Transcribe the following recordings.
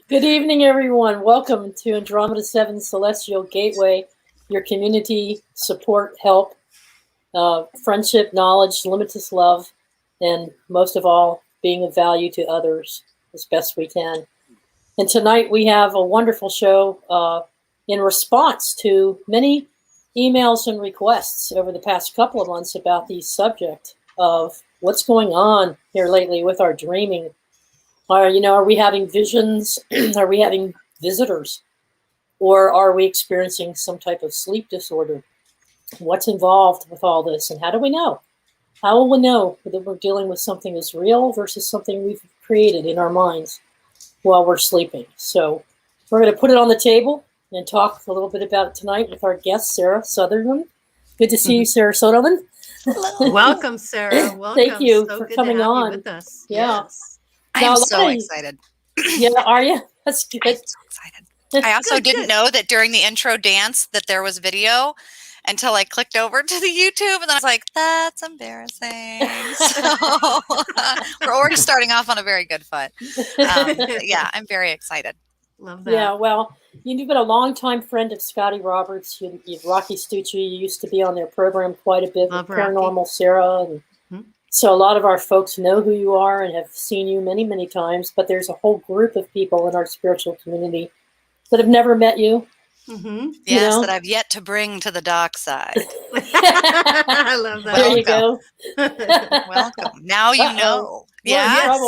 Good evening, everyone. Welcome to Andromeda 7 Celestial Gateway, your community support, help, friendship, knowledge, limitless love, and most of all, being of value to others as best we can. And tonight we have a wonderful show in response to many emails and requests over the past couple of months about the subject of what's going on here lately with our dreaming. Are we having visions? Are we having visitors? Or are we experiencing some type of sleep disorder? What's involved with all this? And how do we know? How will we know that we're dealing with something that's real versus something we've created in our minds while we're sleeping? So we're going to put it on the table and talk a little bit about it tonight with our guest, Sarah Soderlund. Good to see you, Sarah Soderlund. Welcome, Sarah. Welcome. Thank you so for good coming to have on. you with us. Yeah. Yes. I'm so excited. Yeah, are you? That's good. I'm so excited. I also didn't know that during the intro dance that there was video until I clicked over to the YouTube, and then I was like, that's embarrassing. So we're already starting off on a very good foot. Yeah, I'm very excited. Love that. Yeah, well, you've been a longtime friend of Scotty Roberts. Rocky Stucci, you used to be on their program quite a bit with Paranormal Sarah. And so a lot of our folks know who you are and have seen you many, many times, but there's a whole group of people in our spiritual community that have never met you. Mm-hmm. Yes, that I've yet to bring to the dark side. I love that. There you go. Welcome. Now you know. Yeah,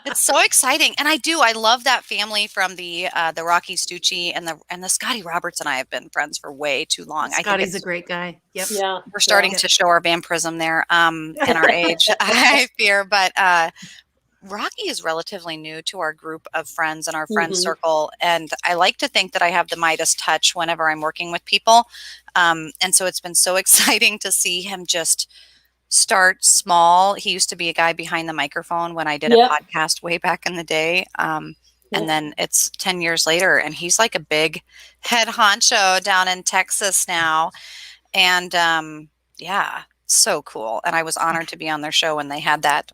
it's so exciting, and I love that family from the Rocky Stucci and the Scotty Roberts and I have been friends for way too long. Scotty's a great guy. Yep. Yeah, we're starting to show our vampirism there in our age. I fear, but Rocky is relatively new to our group of friends and our friend circle, and I like to think that I have the Midas touch whenever I'm working with people, and so it's been so exciting to see him just start small. He used to be a guy behind the microphone when I did a podcast way back in the day. And then it's 10 years later and he's like a big head honcho down in Texas now. And so cool. And I was honored to be on their show when they had that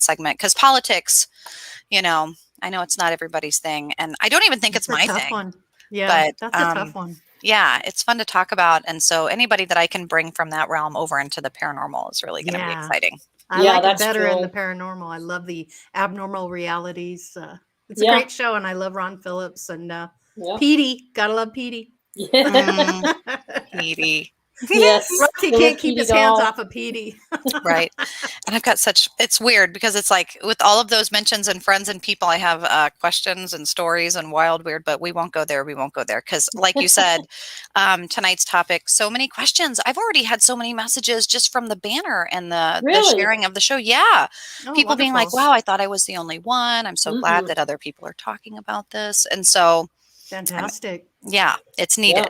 segment, because politics, I know it's not everybody's thing. And I don't even think it's my thing. One. Yeah, but that's a tough one. Yeah, it's fun to talk about. And so anybody that I can bring from that realm over into the paranormal is really going to be exciting. I like it better in the paranormal. I love the abnormal realities. It's a great show, and I love Ron Phillips and Petey. Gotta love Petey. Petey. Yes. Rocky can't keep his hands off of Petey. Right. And I've got it's weird because it's like with all of those mentions and friends and people, I have questions and stories and wild, weird, but we won't go there. Because like you said, tonight's topic, so many questions. I've already had so many messages just from the banner and the sharing of the show. Yeah. People being like, wow, I thought I was the only one. I'm so glad that other people are talking about this. And so. Fantastic. It's needed. Yeah.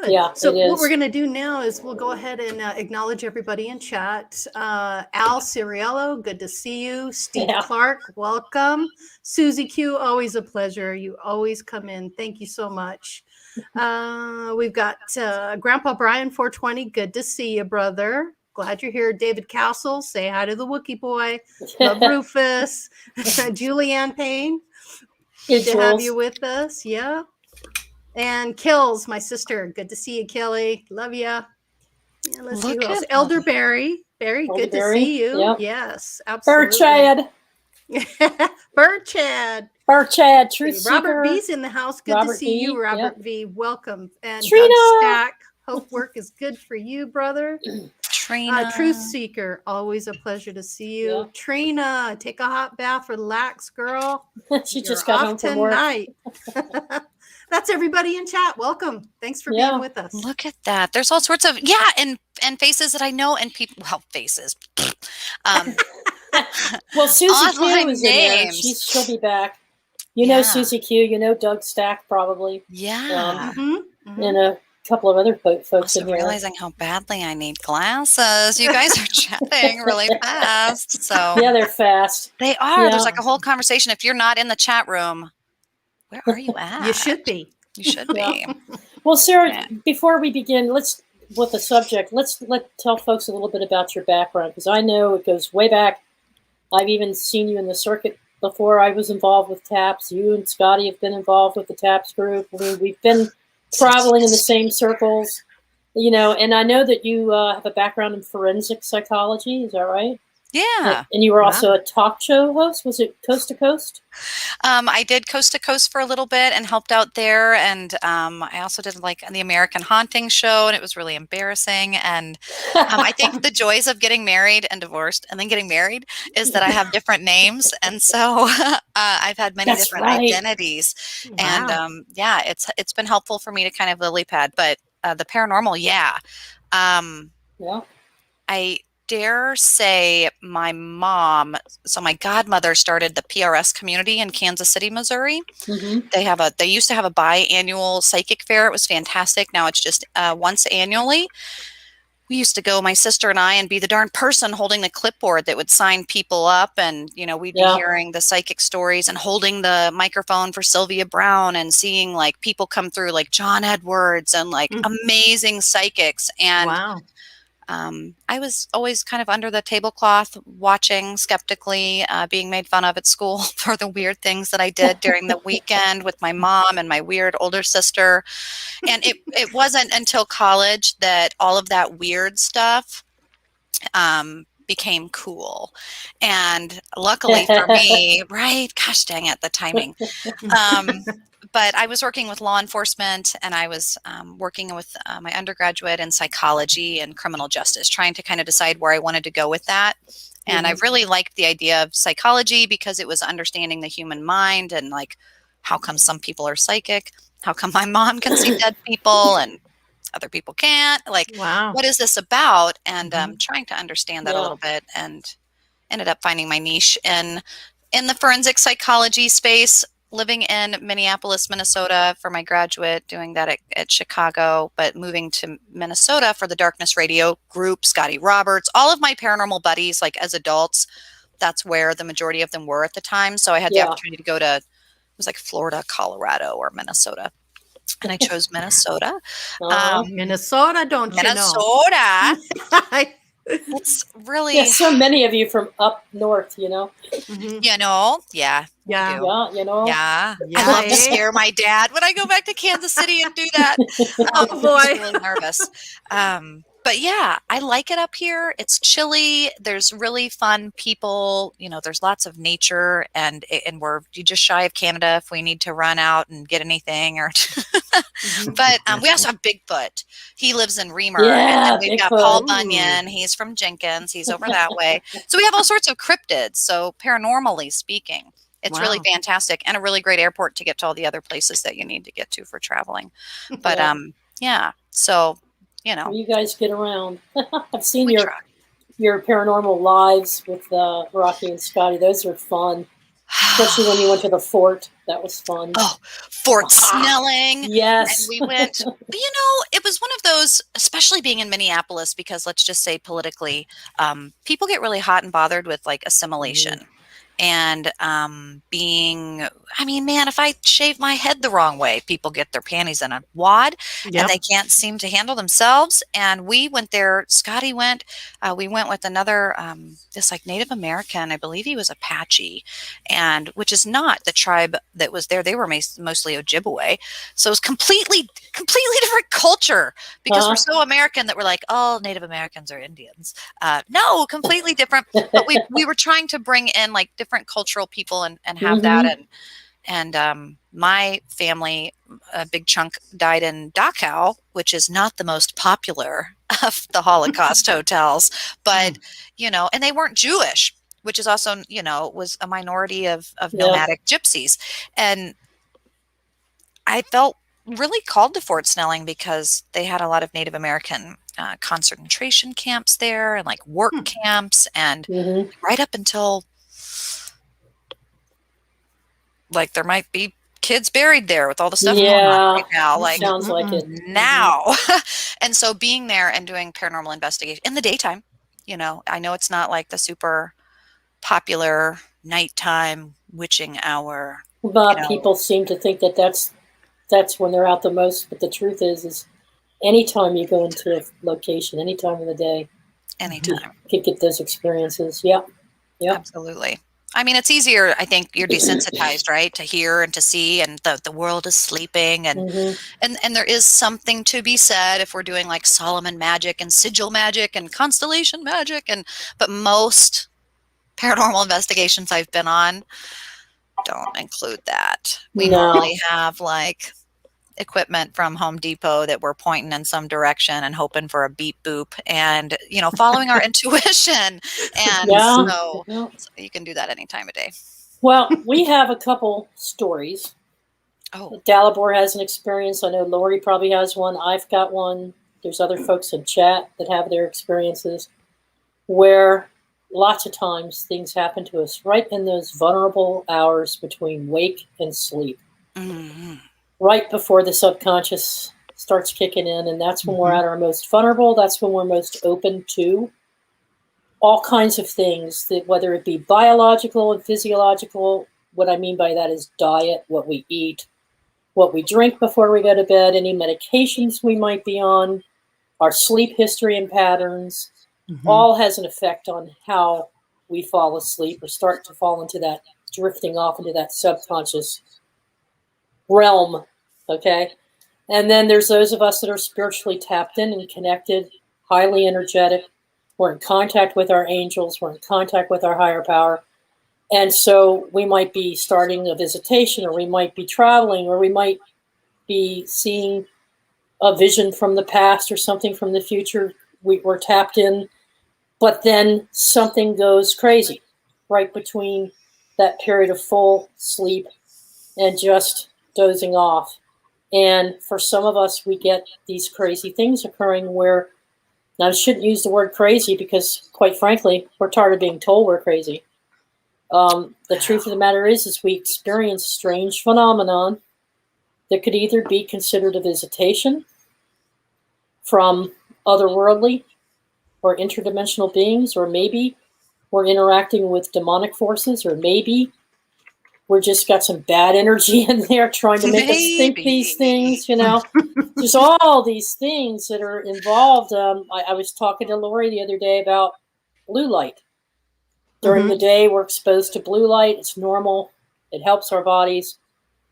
Good. Yeah, so what we're going to do now is we'll go ahead and acknowledge everybody in chat. Al Ciriello, good to see you. Steve Clark, welcome. Susie Q, always a pleasure. You always come in. Thank you so much. We've got Grandpa Brian 420, good to see you, brother. Glad you're here. David Castle, say hi to the Wookiee boy. Love Rufus. Julianne Payne, good to have you with us. Yeah. And Kills, my sister. Good to see you, Kelly. Love ya. Yeah, let's see who else. Elder Barry. Barry, good to see you. Yep. Yes, absolutely. Burchad, Truth Seeker. Robert V's in the house. Good to see you, Robert V. Welcome. And Trina. Doug Stack. Hope work is good for you, brother. Trina. Truth Seeker. Always a pleasure to see you. Yeah. Trina, take a hot bath. Relax, girl. She just got home from work. Tonight. That's everybody in chat. Welcome. Thanks for being with us. Look at that. There's all sorts of and faces that I know and people. Well, faces. Well, Susie Q is in there. She'll be back. You know Susie Q. You know Doug Stack probably. Yeah. And a couple of other folks in here. Realizing how badly I need glasses. You guys are chatting really fast. So yeah, they're fast. They are. Yeah. There's like a whole conversation. If you're not in the chat room. Where are you at? You should be. You should be. Well, Sarah, before we begin, let's tell folks a little bit about your background, because I know it goes way back. I've even seen you in the circuit before I was involved with TAPS. You and Scotty have been involved with the TAPS group. I mean, we've been traveling in the same circles, and I know that you have a background in forensic psychology. Is that right? Yeah. And you were also a talk show host. Was it Coast to Coast? I did Coast to Coast for a little bit and helped out there. And I also did like the American Haunting show, and it was really embarrassing. And I think the joys of getting married and divorced and then getting married is that I have different names. And so I've had many different identities. Wow. And yeah, it's been helpful for me to kind of lily pad. But the paranormal, yeah. I dare say my mom, so my godmother started the PRS community in Kansas City, Missouri. Mm-hmm. They used to have a biannual psychic fair. It was fantastic. Now it's just once annually. We used to go, my sister and I, and be the darn person holding the clipboard that would sign people up. And, we'd be hearing the psychic stories and holding the microphone for Sylvia Brown and seeing like people come through like John Edwards and like amazing psychics. And wow. I was always kind of under the tablecloth watching skeptically, being made fun of at school for the weird things that I did during the weekend with my mom and my weird older sister. And it wasn't until college that all of that weird stuff became cool. And luckily for me, right? Gosh dang it, the timing. But I was working with law enforcement, and I was working with my undergraduate in psychology and criminal justice, trying to kind of decide where I wanted to go with that. And I really liked the idea of psychology because it was understanding the human mind and like, how come some people are psychic? How come my mom can see dead people and other people can't? Like, what is this about? And trying to understand that a little bit, and ended up finding my niche in the forensic psychology space. Living in Minneapolis, Minnesota for my graduate, doing that at Chicago, but moving to Minnesota for the Darkness Radio group, Scotty Roberts, all of my paranormal buddies, like as adults, that's where the majority of them were at the time. So I had the opportunity to go to, it was like Florida, Colorado, or Minnesota. And I chose Minnesota. Minnesota, don't you know? Minnesota. It's really so many of you from up north, Yeah. Yeah. I love to scare my dad when I go back to Kansas City and do that. Oh boy, I'm really nervous. But yeah, I like it up here. It's chilly. There's really fun people. There's lots of nature, and we're just shy of Canada if we need to run out and get anything. Or, but we also have Bigfoot. He lives in Reamer. Yeah, and we've got Paul Bunyan. He's from Jenkins. He's over that way. So we have all sorts of cryptids. So paranormally speaking, it's really fantastic, and a really great airport to get to all the other places that you need to get to for traveling. But so. You guys get around. I've seen your paranormal lives with Rocky and Scotty. Those are fun, especially when you went to the fort. That was fun. Oh, Fort Snelling. Yes. And we went, it was one of those, especially being in Minneapolis, because let's just say politically, people get really hot and bothered with like assimilation. And if I shave my head the wrong way, people get their panties in a wad and they can't seem to handle themselves. And we went there, Scotty went, we went with another, this like Native American, I believe he was Apache, and which is not the tribe that was there. They were mostly Ojibwe. So it was completely different culture, because we're so American that we're like, all Native Americans are Indians. No, completely different. But we were trying to bring in like different cultural people and have that. And my family, a big chunk died in Dachau, which is not the most popular of the Holocaust hotels, but, and they weren't Jewish, which is also, was a minority of nomadic gypsies. And I felt really called to Fort Snelling because they had a lot of Native American concentration camps there, and like work camps, and right up until like there might be kids buried there with all the stuff going on right now. Like sounds like it now. And so being there and doing paranormal investigation in the daytime, I know it's not like the super popular nighttime witching hour. But people seem to think that that's when they're out the most. But the truth is anytime you go into a location, any time of the day, anytime, you can get those experiences. Yeah. Absolutely. I mean, it's easier. I think you're desensitized, right, to hear and to see, and the world is sleeping, and there is something to be said if we're doing like Solomon magic and sigil magic and constellation magic, but most paranormal investigations I've been on don't include that. We normally have like equipment from Home Depot that we're pointing in some direction and hoping for a beep boop and, you know, following our intuition. And so you can do that any time of day. Well, we have a couple stories. Oh. Dalibor has an experience. I know Lori probably has one. I've got one. There's other folks in chat that have their experiences where lots of times things happen to us right in those vulnerable hours between wake and sleep. Right before the subconscious starts kicking in, and that's when we're at our most vulnerable. That's when we're most open to all kinds of things, that whether it be biological and physiological. What I mean by that is diet, what we eat, what we drink before we go to bed, any medications we might be on, our sleep history and patterns, all has an effect on how we fall asleep or start to fall into that, drifting off into that subconscious realm, okay? And then there's those of us that are spiritually tapped in and connected, highly energetic. We're in contact with our angels. We're in contact with our higher power. And so we might be starting a visitation, or we might be traveling, or we might be seeing a vision from the past or something from the future. We're tapped in, but then something goes crazy right between that period of full sleep and just dozing off. And for some of us, we get these crazy things occurring where, now I shouldn't use the word crazy because, quite frankly, we're tired of being told we're crazy. The truth of the matter is we experience strange phenomenon that could either be considered a visitation from otherworldly or interdimensional beings, or maybe we're interacting with demonic forces, or maybe we're just got some bad energy in there trying to make us think these things, you know. There's all these things that are involved. I was talking to Lori the other day about blue light. During the day, we're exposed to blue light. It's normal. It helps our bodies.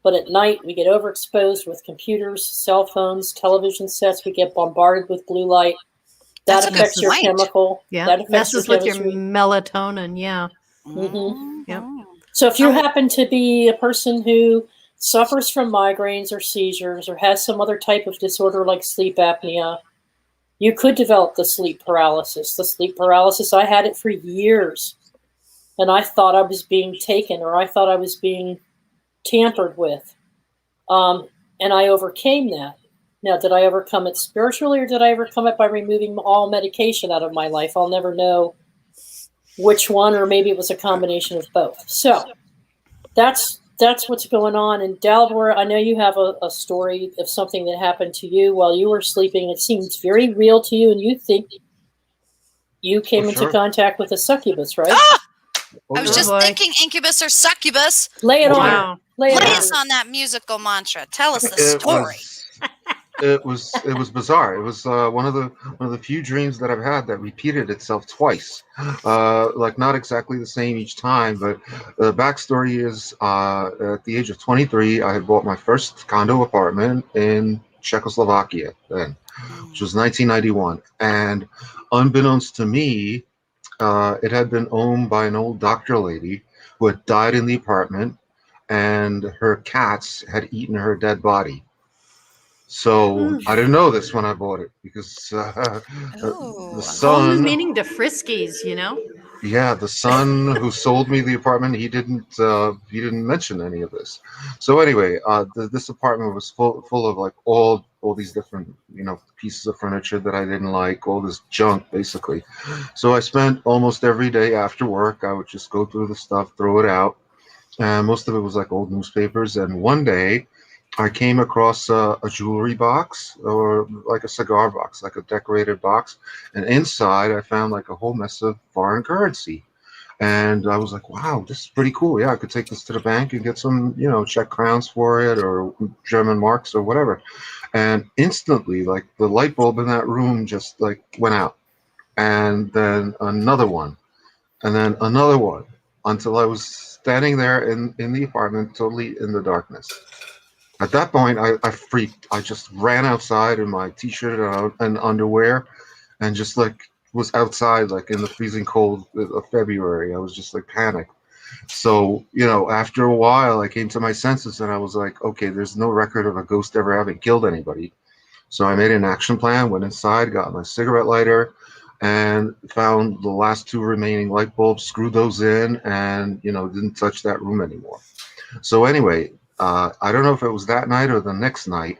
But at night, we get overexposed with computers, cell phones, television sets. We get bombarded with blue light. That affects your chemical. Yeah, that affects messes with your melatonin. Yeah. Yep. So if you happen to be a person who suffers from migraines or seizures or has some other type of disorder like sleep apnea, you could develop the sleep paralysis. The sleep paralysis, I had it for years. And I thought I was being taken, or I thought I was being tampered with. And I overcame that. Now, did I overcome it spiritually, or did I overcome it by removing all medication out of my life? I'll never know which one, or maybe it was a combination of both. So that's what's going on. And Dalibor, I know you have a story of something that happened to you while you were sleeping. It seems very real to you, and you think you came into contact with a succubus, right? I was just thinking incubus or succubus. Lay it on. Lay us on that musical mantra. Tell us the story. It was bizarre. It was one of the few dreams that I've had that repeated itself twice. Like not exactly the same each time, but the backstory is at the age of 23, I had bought my first condo apartment in Czechoslovakia then, which was 1991. And unbeknownst to me, it had been owned by an old doctor lady who had died in the apartment, and her cats had eaten her dead body. So I didn't know this when I bought it because the son, home meaning to Friskies, you know. Yeah, the son who sold me the apartment, he didn't mention any of this. So anyway, this apartment was full of like all these different, you know, pieces of furniture that I didn't like, all this junk basically. So I spent almost every day after work, I would just go through the stuff, throw it out, and most of it was like old newspapers. And one day I came across a jewelry box, or like a cigar box, like a decorated box. And inside I found like a whole mess of foreign currency. And I was like, wow, this is pretty cool. Yeah, I could take this to the bank and get some, you know, Czech crowns for it, or German marks or whatever. And instantly, like the light bulb in that room just like went out. And then another one. And then another one. until I was standing there in the apartment, totally in the darkness. At that point, I freaked. I just ran outside in my t-shirt and underwear, and just like was outside like in the freezing cold of February. I was just like panicked. So, after a while, I came to my senses and I was like, okay, there's no record of a ghost ever having killed anybody. So I made an action plan, went inside, got my cigarette lighter, and found the last two remaining light bulbs, screwed those in, and, didn't touch that room anymore. So anyway, I don't know if it was that night or the next night,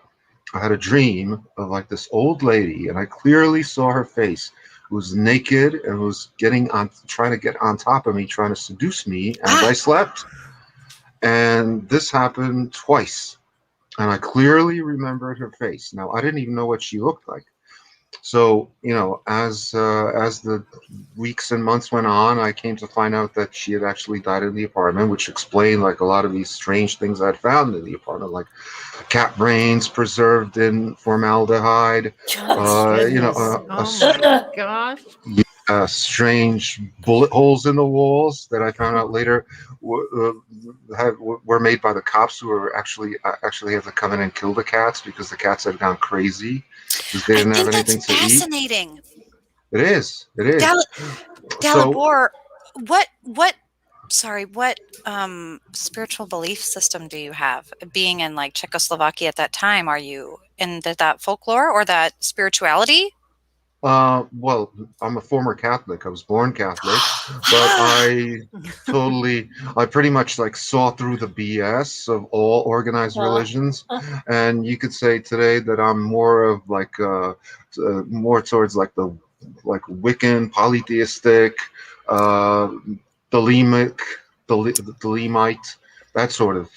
I had a dream of like this old lady, and I clearly saw her face. It was naked and was trying to get on top of me, trying to seduce me as I slept. And this happened twice. And I clearly remembered her face. Now, I didn't even know what she looked like. So, as the weeks and months went on, I came to find out that she had actually died in the apartment, which explained like a lot of these strange things I'd found in the apartment, like cat brains preserved in formaldehyde, Oh my gosh. strange bullet holes in the walls that I found out later were made by the cops who were actually had to come in and kill the cats because the cats had gone crazy because they didn't have anything to fascinating. eat. It is. Dalibor, what spiritual belief system do you have? Being in like Czechoslovakia at that time, are you in that folklore or that spirituality? Well, I'm a former Catholic. I was born Catholic, but I pretty much like saw through the BS of all organized religions, and you could say today that I'm more of like more towards like the Wiccan, polytheistic, Thelemic, Thelemite, that sort of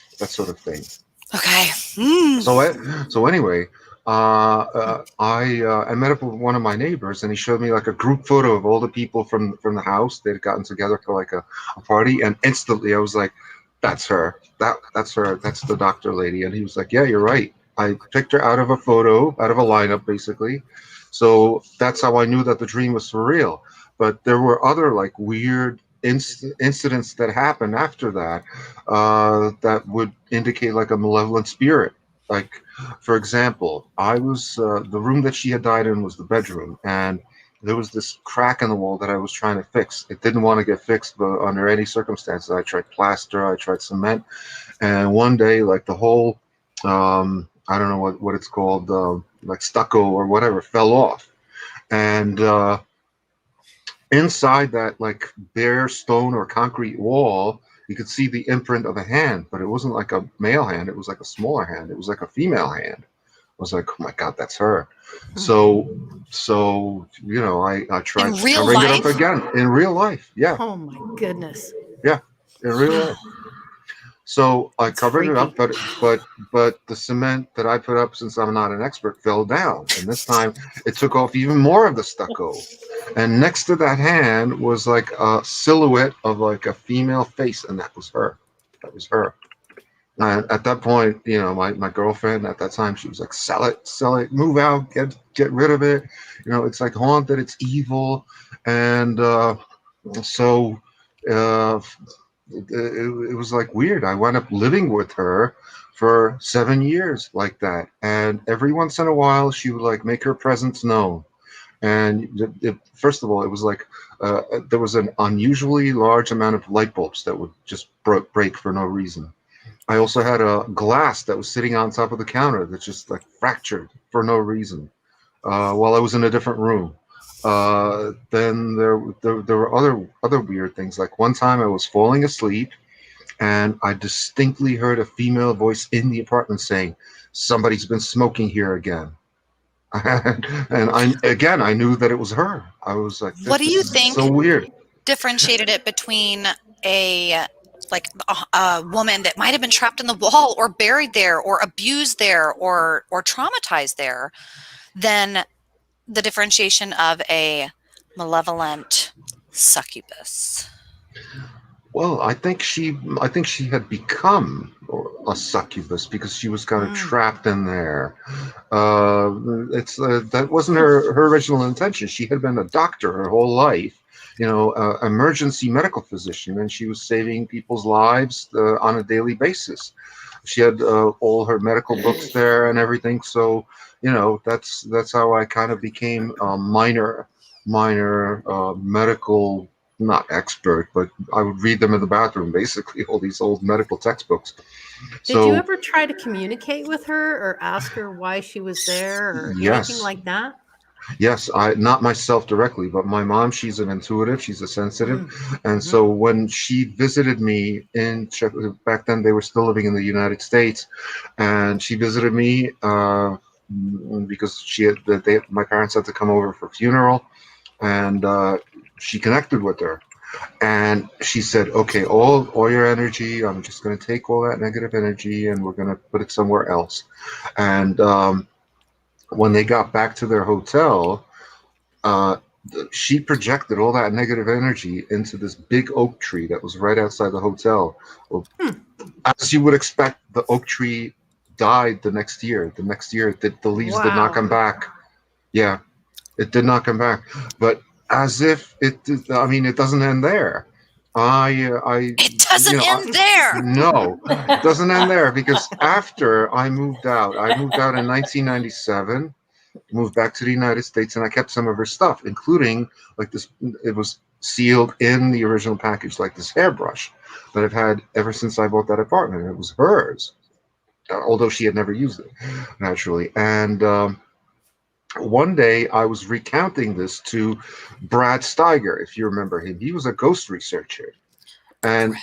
thing. Okay. So anyway. I met up with one of my neighbors, and he showed me like a group photo of all the people from the house. They'd gotten together for like a party, and instantly I was like, "That's her. That's her. That's the doctor lady." And he was like, "Yeah, you're right. I picked her out of a photo, out of a lineup, basically." So that's how I knew that the dream was for real. But there were other like weird incidents that happened after that that would indicate like a malevolent spirit. Like, for example, I was the room that she had died in was the bedroom, and there was this crack in the wall that I was trying to fix. It didn't want to get fixed, but under any circumstances, I tried plaster, I tried cement, and one day, like the whole, I don't know what it's called, like stucco or whatever, fell off, and inside that like bare stone or concrete wall, you could see the imprint of a hand, but it wasn't like a male hand. It was like a smaller hand. It was like a female hand. I was like, oh my God, that's her. So I tried covering it up again in real life. Yeah. Oh my goodness. Yeah, in real life. So I covered it up, but the cement that I put up, since I'm not an expert, fell down. And this time it took off even more of the stucco. And next to that hand was like a silhouette of like a female face, and that was her. That was her. And at that point, my girlfriend at that time, she was like, sell it, move out, get rid of it. It's like haunted, it's evil. And so it was like weird. I wound up living with her for 7 years like that. And every once in a while, she would like make her presence known. And first of all, it was like there was an unusually large amount of light bulbs that would just break for no reason. I also had a glass that was sitting on top of the counter that just like fractured for no reason while I was in a different room. Then there were other weird things. Like one time I was falling asleep, and I distinctly heard a female voice in the apartment saying, "Somebody's been smoking here again." And I knew that it was her. I was like, what do you think so weird differentiated it between a woman that might have been trapped in the wall or buried there or abused there or traumatized there than the differentiation of a malevolent succubus? Well, I think she had become a succubus because she was kind of trapped in there. It's that wasn't her original intention. She had been a doctor her whole life, emergency medical physician, and she was saving people's lives on a daily basis. She had all her medical books there and everything. So, that's how I kind of became a minor medical, not expert, but I would read them in the bathroom, basically, all these old medical textbooks. Did you ever try to communicate with her or ask her why she was there or anything like that? Yes, not myself directly, but my mom, she's an intuitive, she's a sensitive. And so when she visited me in Czech, back then they were still living in the United States, and she visited me because my parents had to come over for a funeral, and she connected with her. And she said, okay, all your energy, I'm just going to take all that negative energy and we're going to put it somewhere else. And when they got back to their hotel, she projected all that negative energy into this big oak tree that was right outside the hotel. Well, as you would expect, the oak tree died the next year. The next year, the leaves did not come back. Yeah, it did not come back. But as if it doesn't end there. It doesn't end there. No, it doesn't end there, because after I moved out in 1997, moved back to the United States, and I kept some of her stuff, including like this. It was sealed in the original package, like this hairbrush that I've had ever since I bought that apartment. It was hers, although she had never used it, naturally. And one day I was recounting this to Brad Steiger, if you remember him. He was a ghost researcher. And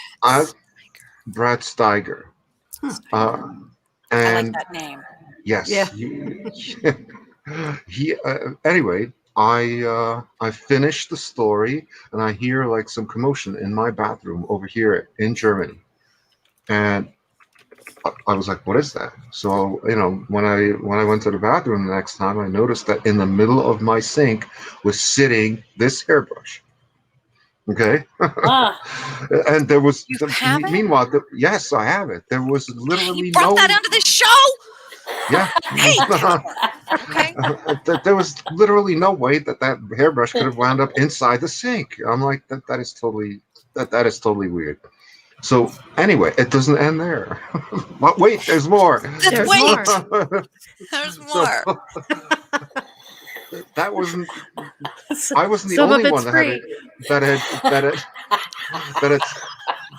Brad Steiger. And I like that name. Yes. Yeah. Anyway, I finished the story, and I hear like some commotion in my bathroom over here in Germany. And I was like, what is that? So, when I went to the bathroom the next time, I noticed that in the middle of my sink was sitting this hairbrush. Okay. And there was, meanwhile, yes, I have it. There was literally you brought that onto the show? Yeah. Hey. Okay. There was literally no way that hairbrush could have wound up inside the sink. I'm like, that is totally weird. So anyway, it doesn't end there. But wait, there's more. There's more. There's more. That wasn't. I wasn't the only one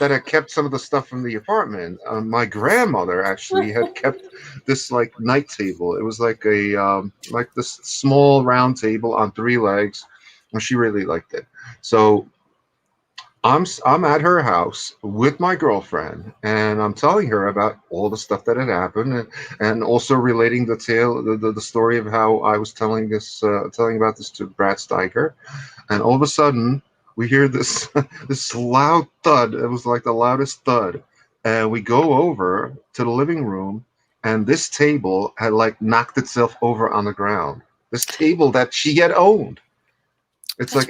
that had kept some of the stuff from the apartment. My grandmother actually had kept this like night table. It was like like this small round table on 3 legs, and she really liked it. So I'm at her house with my girlfriend, and I'm telling her about all the stuff that had happened, and also relating the story of how I was telling about this to Brad Steiger. And all of a sudden we hear this loud thud. It was like the loudest thud, and we go over to the living room, and this table had like knocked itself over on the ground. This table that she had owned. It's like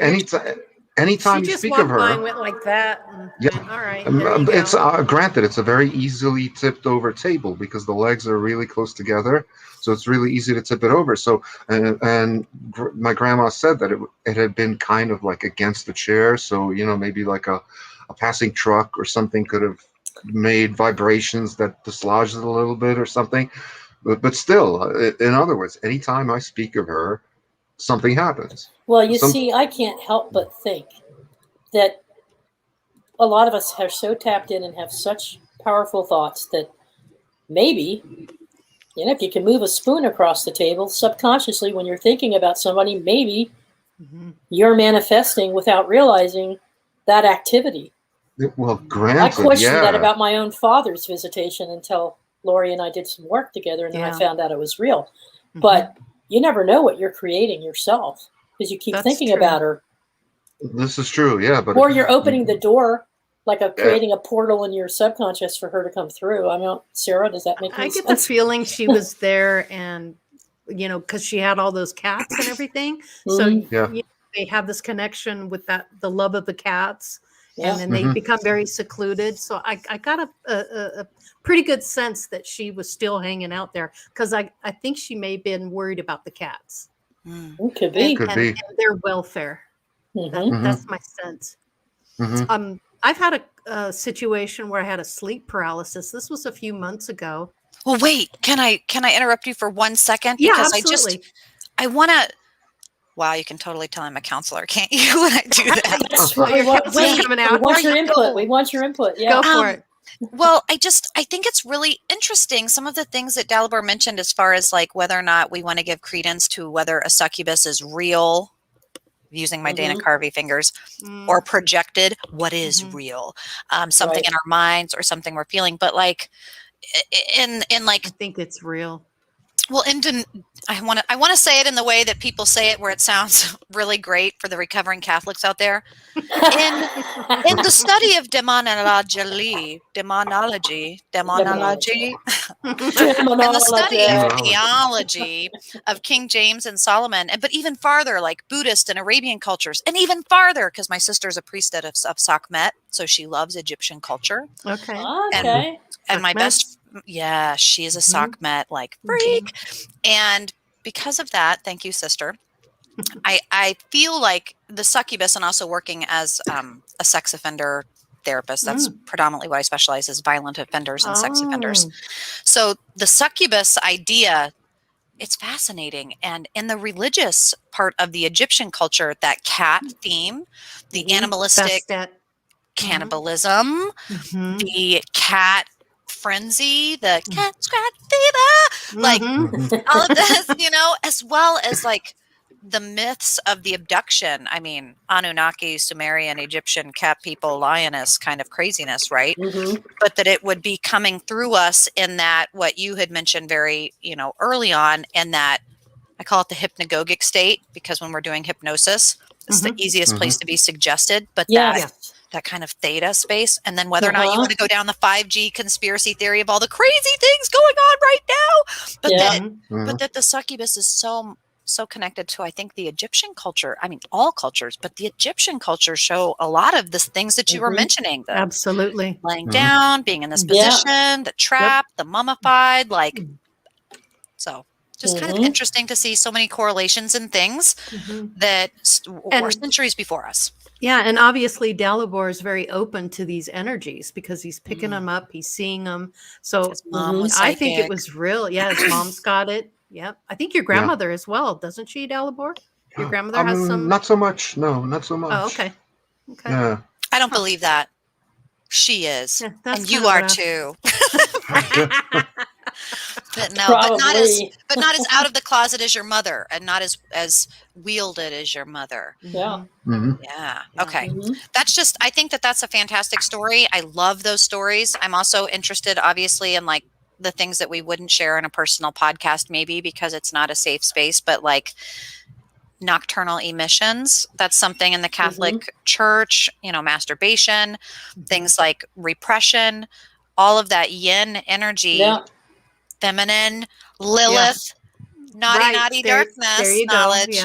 anytime you speak of her, and went like that. All right. It's granted, it's a very easily tipped over table because the legs are really close together, so it's really easy to tip it over. So, and my grandma said that it had been kind of like against the chair, so maybe like a passing truck or something could have made vibrations that dislodged it a little bit or something. But still, in other words, anytime I speak of her, something happens. Well, you see, I can't help but think that a lot of us are so tapped in and have such powerful thoughts that maybe, if you can move a spoon across the table subconsciously when you're thinking about somebody, maybe you're manifesting without realizing that activity. Well, granted, I questioned that about my own father's visitation until Lori and I did some work together, and then I found out it was real. But you never know what you're creating yourself because you keep thinking about her. This is true, yeah. But or you're opening the door, like creating a portal in your subconscious for her to come through. I mean, Sarah, does that make any sense? I get the feeling she was there, and because she had all those cats and everything. So they have this connection with the love of the cats, and then they become very secluded. So I got a pretty good sense that she was still hanging out there, because I think she may have been worried about the cats. Could be. And their welfare. That's my sense. I've had a situation where I had a sleep paralysis. This was a few months ago. Well, wait, can I interrupt you for 1 second? Yeah, Because absolutely. I want to. Wow, you can totally tell I'm a counselor, can't you? When I do that. Your counselor's coming out. We want your input. We want your input. Yeah. Go for it. Well, I think it's really interesting. Some of the things that Dalibor mentioned, as far as like whether or not we want to give credence to whether a succubus is real, using my Dana Carvey fingers, or projected, what is real, something in our minds or something we're feeling. But like in like, I think it's real. Well, I want to say it in the way that people say it, where it sounds really great for the recovering Catholics out there. In the study of demonology, in the study of theology of King James and Solomon, but even farther, like Buddhist and Arabian cultures, and even farther, because my sister's a priestess of Sekhmet, so she loves Egyptian culture. Okay. And my best, yeah, she is a Sekhmet like freak, and because of that, thank you, sister. I feel like the succubus, and also working as a sex offender therapist, that's predominantly what I specialize, is violent offenders and sex offenders. So the succubus idea, it's fascinating. And in the religious part of the Egyptian culture, that cat theme, the animalistic cannibalism, the cat frenzy, the cat scratch fever, like all of this, as well as like the myths of the abduction. I mean, Anunnaki, Sumerian, Egyptian, cat people, lioness kind of craziness, right? But that it would be coming through us in that, what you had mentioned very, early on, in that I call it the hypnagogic state, because when we're doing hypnosis, it's the easiest place to be suggested, but that kind of theta space. And then whether or not you want to go down the 5G conspiracy theory of all the crazy things going on right now, but that the succubus is so connected to, I think, the Egyptian culture. I mean, all cultures, but the Egyptian culture show a lot of the things that you were mentioning. Absolutely. Laying down, being in this position, the trap, the mummified, like, so just kind of interesting to see so many correlations and things that were centuries before us. Yeah, and obviously Dalibor is very open to these energies, because he's picking them up, he's seeing them. So His mom was I think psychic. it was real. Yeah, his mom's got it. Yep. I think your grandmother as well, doesn't she, Dalibor? Your grandmother has some. Not so much. No, not so much. Oh, okay. Yeah. I don't believe that. She is, Yeah, and you are too. But no, but not as out of the closet as your mother, and not as wielded as your mother. Yeah. Yeah. Okay. That's just, I think that's a fantastic story. I love those stories. I'm also interested, obviously, in like the things that we wouldn't share in a personal podcast, maybe because it's not a safe space, but like nocturnal emissions. That's something in the Catholic Church, masturbation, things like repression, all of that yin energy, feminine, Lilith, naughty darkness knowledge.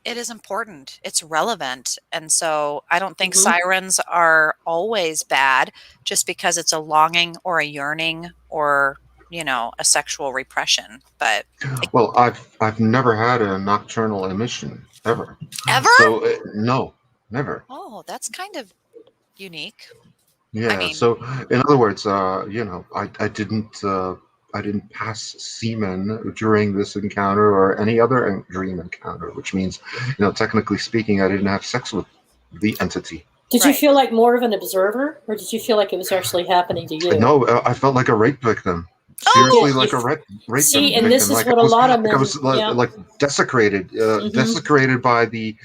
It is important. It's relevant. And so I don't think sirens are always bad just because it's a longing or a yearning or, a sexual repression. But well, I've never had a nocturnal emission ever. Ever? So no, never. Oh, that's kind of unique. Yeah. So in other words, I didn't pass semen during this encounter or any other dream encounter, which means, technically speaking, I didn't have sex with the entity. Did you feel like more of an observer, or did you feel like it was actually happening to you? No, I felt like a rape victim. Seriously, like a rape See, victim. and this is like what a lot of men. I was like desecrated, desecrated by the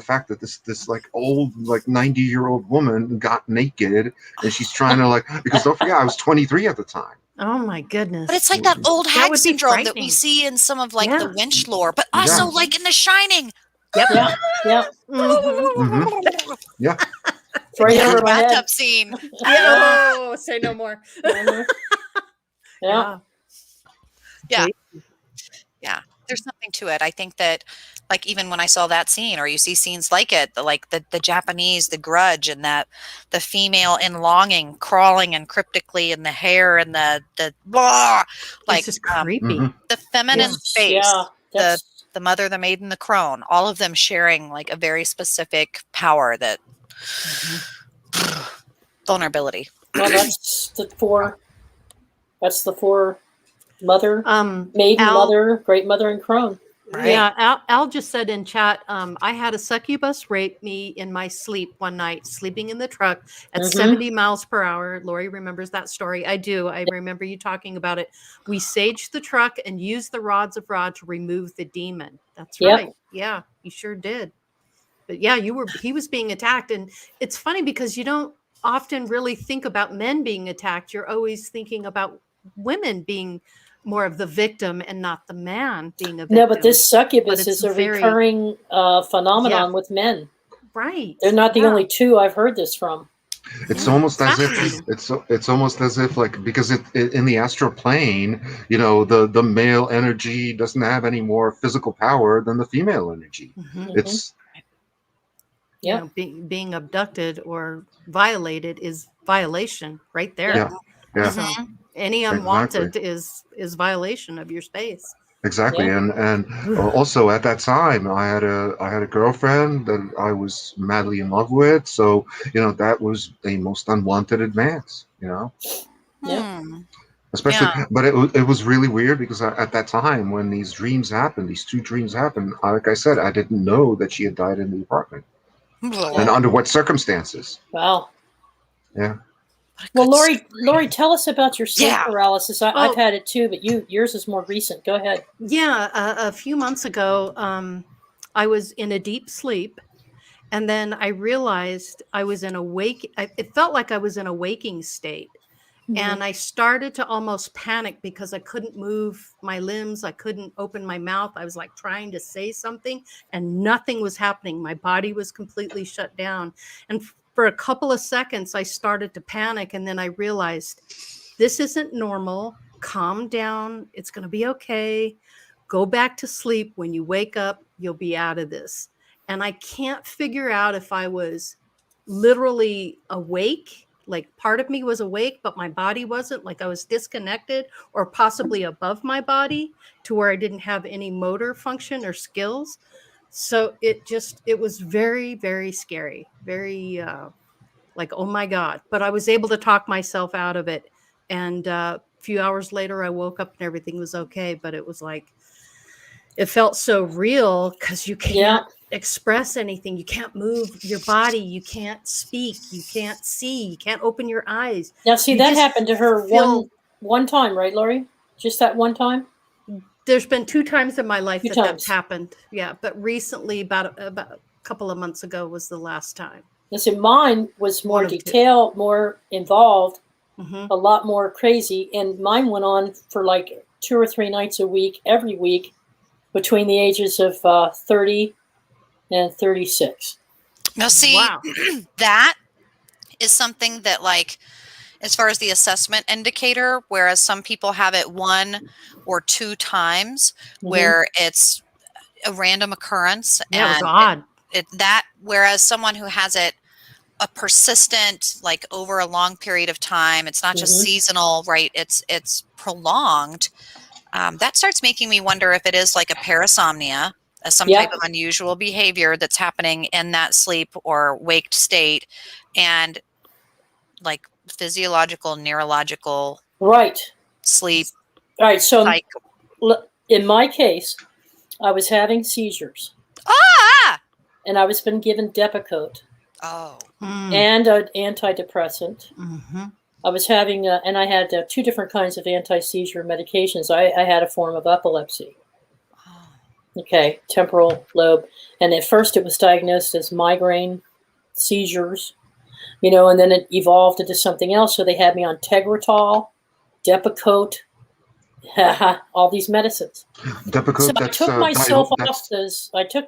fact that this like old 90-year-old woman got naked, and she's trying to because don't forget I was 23 at the time. Oh my goodness! But it's like that old hag syndrome that we see in some of the winch lore, but also like in The Shining. Yep. Yeah. Right over my head. Bathtub scene. Oh, say no more. Yeah. there's something to it. I think that, like, even when I saw that scene, or you see scenes like it, the Japanese, the grudge, and that the female in longing crawling and cryptically in the hair and the blah, like, it's just creepy. the feminine space, Yeah, the mother, the maiden, the crone, all of them sharing like a very specific power that vulnerability. Well, that's the four. That's the four: mother, maiden, mother, great mother, and crone. Right. Yeah, Al just said in chat, I had a succubus rape me in my sleep one night, sleeping in the truck at 70 miles per hour. Lori remembers that story. I do. I remember you talking about it. We saged the truck and used the rods of Ra to remove the demon. That's right. Yeah, you sure did. But yeah, he was being attacked. And it's funny because you don't often really think about men being attacked. You're always thinking about women being more of the victim and not the man being a victim. No, but this succubus is a recurring phenomenon with men. Right. They're not the only two I've heard this from. It's almost as if it's almost as if, like, because it in the astral plane, you know, the male energy doesn't have any more physical power than the female energy. It's you know, being abducted or violated is violation right there. Yeah. Any unwanted is violation of your space. Exactly. And also at that time I had a girlfriend that I was madly in love with, so you know that was a most unwanted advance, you know. Especially but it was really weird because at that time when these dreams happened, these two dreams happened, like I said, I didn't know that she had died in the apartment. And under what circumstances. Wow. Yeah. Well, Lori, tell us about your sleep paralysis. I've had it too, but yours is more recent. Go ahead. Yeah, a few months ago, I was in a deep sleep, and then I realized I was in it felt like I was in a waking state, and I started to almost panic because I couldn't move my limbs. I couldn't open my mouth. I was like trying to say something, and nothing was happening. My body was completely shut down, and for a couple of seconds, I started to panic, and then I realized this isn't normal. Calm down. It's going to be okay. Go back to sleep. When you wake up, you'll be out of this. And I can't figure out if I was literally awake, like part of me was awake, but my body wasn't, like I was disconnected, or possibly above my body to where I didn't have any motor function or skills. So it was very, very scary, very like, oh my God. But I was able to talk myself out of it. And a few hours later, I woke up and everything was okay. But it was like, it felt so real because you can't express anything. You can't move your body. You can't speak. You can't see. You can't open your eyes. Now, see, that happened to her one time, right, Lori? Just that one time? There's been 2 times in my life that's happened. Yeah, but recently, about a couple of months ago, was the last time. Listen, mine was more detailed, more involved, a lot more crazy, and mine went on for like 2 or 3 nights a week, every week, between the ages of 30 and 36. Now, see, that is something that, like, as far as the assessment indicator, whereas some people have it 1 or 2 times, where it's a random occurrence. Yeah, it's odd. Whereas someone who has it a persistent, like over a long period of time, it's not just seasonal, right? It's prolonged. That starts making me wonder if it is like a parasomnia, some type of unusual behavior that's happening in that sleep or waked state, and like physiological, neurological sleep. Right. So in my case, I was having seizures. And I was been given Depakote. And an antidepressant. I was having, and I had 2 different kinds of anti-seizure medications. I had a form of epilepsy. Okay, temporal lobe. And at first it was diagnosed as migraine seizures, you know, and then it evolved into something else. So they had me on Tegretol, Depakote, all these medicines. Depakote, so I took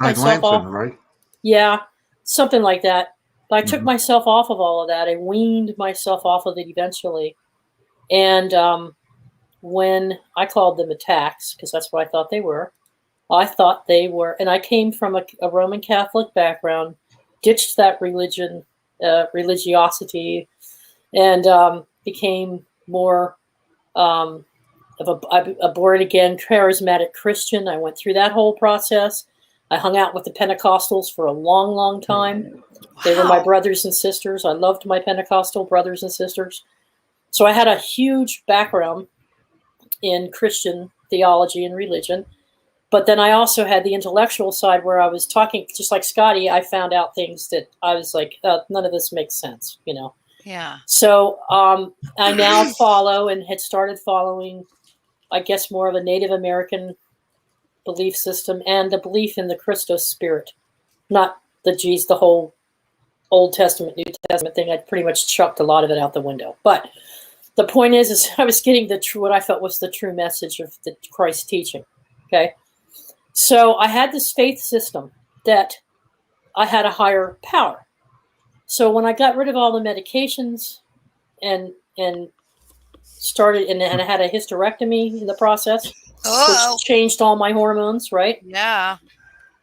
myself off. Right? Yeah, something like that. But I took myself off of all of that. I weaned myself off of it eventually. And when I called them attacks, because that's what I thought they were, I thought they were, and I came from a Roman Catholic background, ditched that religiosity, and became more of a born-again, charismatic Christian. I went through that whole process. I hung out with the Pentecostals for a long, long time. Wow. They were my brothers and sisters. I loved my Pentecostal brothers and sisters. So I had a huge background in Christian theology and religion. But then I also had the intellectual side where I was talking, just like Scotty, I found out things that I was like, none of this makes sense, you know? Yeah. So I now follow and had started following, I guess, more of a Native American belief system and the belief in the Christos spirit, not the whole Old Testament, New Testament thing. I pretty much chucked a lot of it out the window. But the point is I was getting what I felt was the true message of the Christ teaching. Okay. So I had this faith system that I had a higher power. So when I got rid of all the medications and started, and I had a hysterectomy in the process, which changed all my hormones, right? Yeah.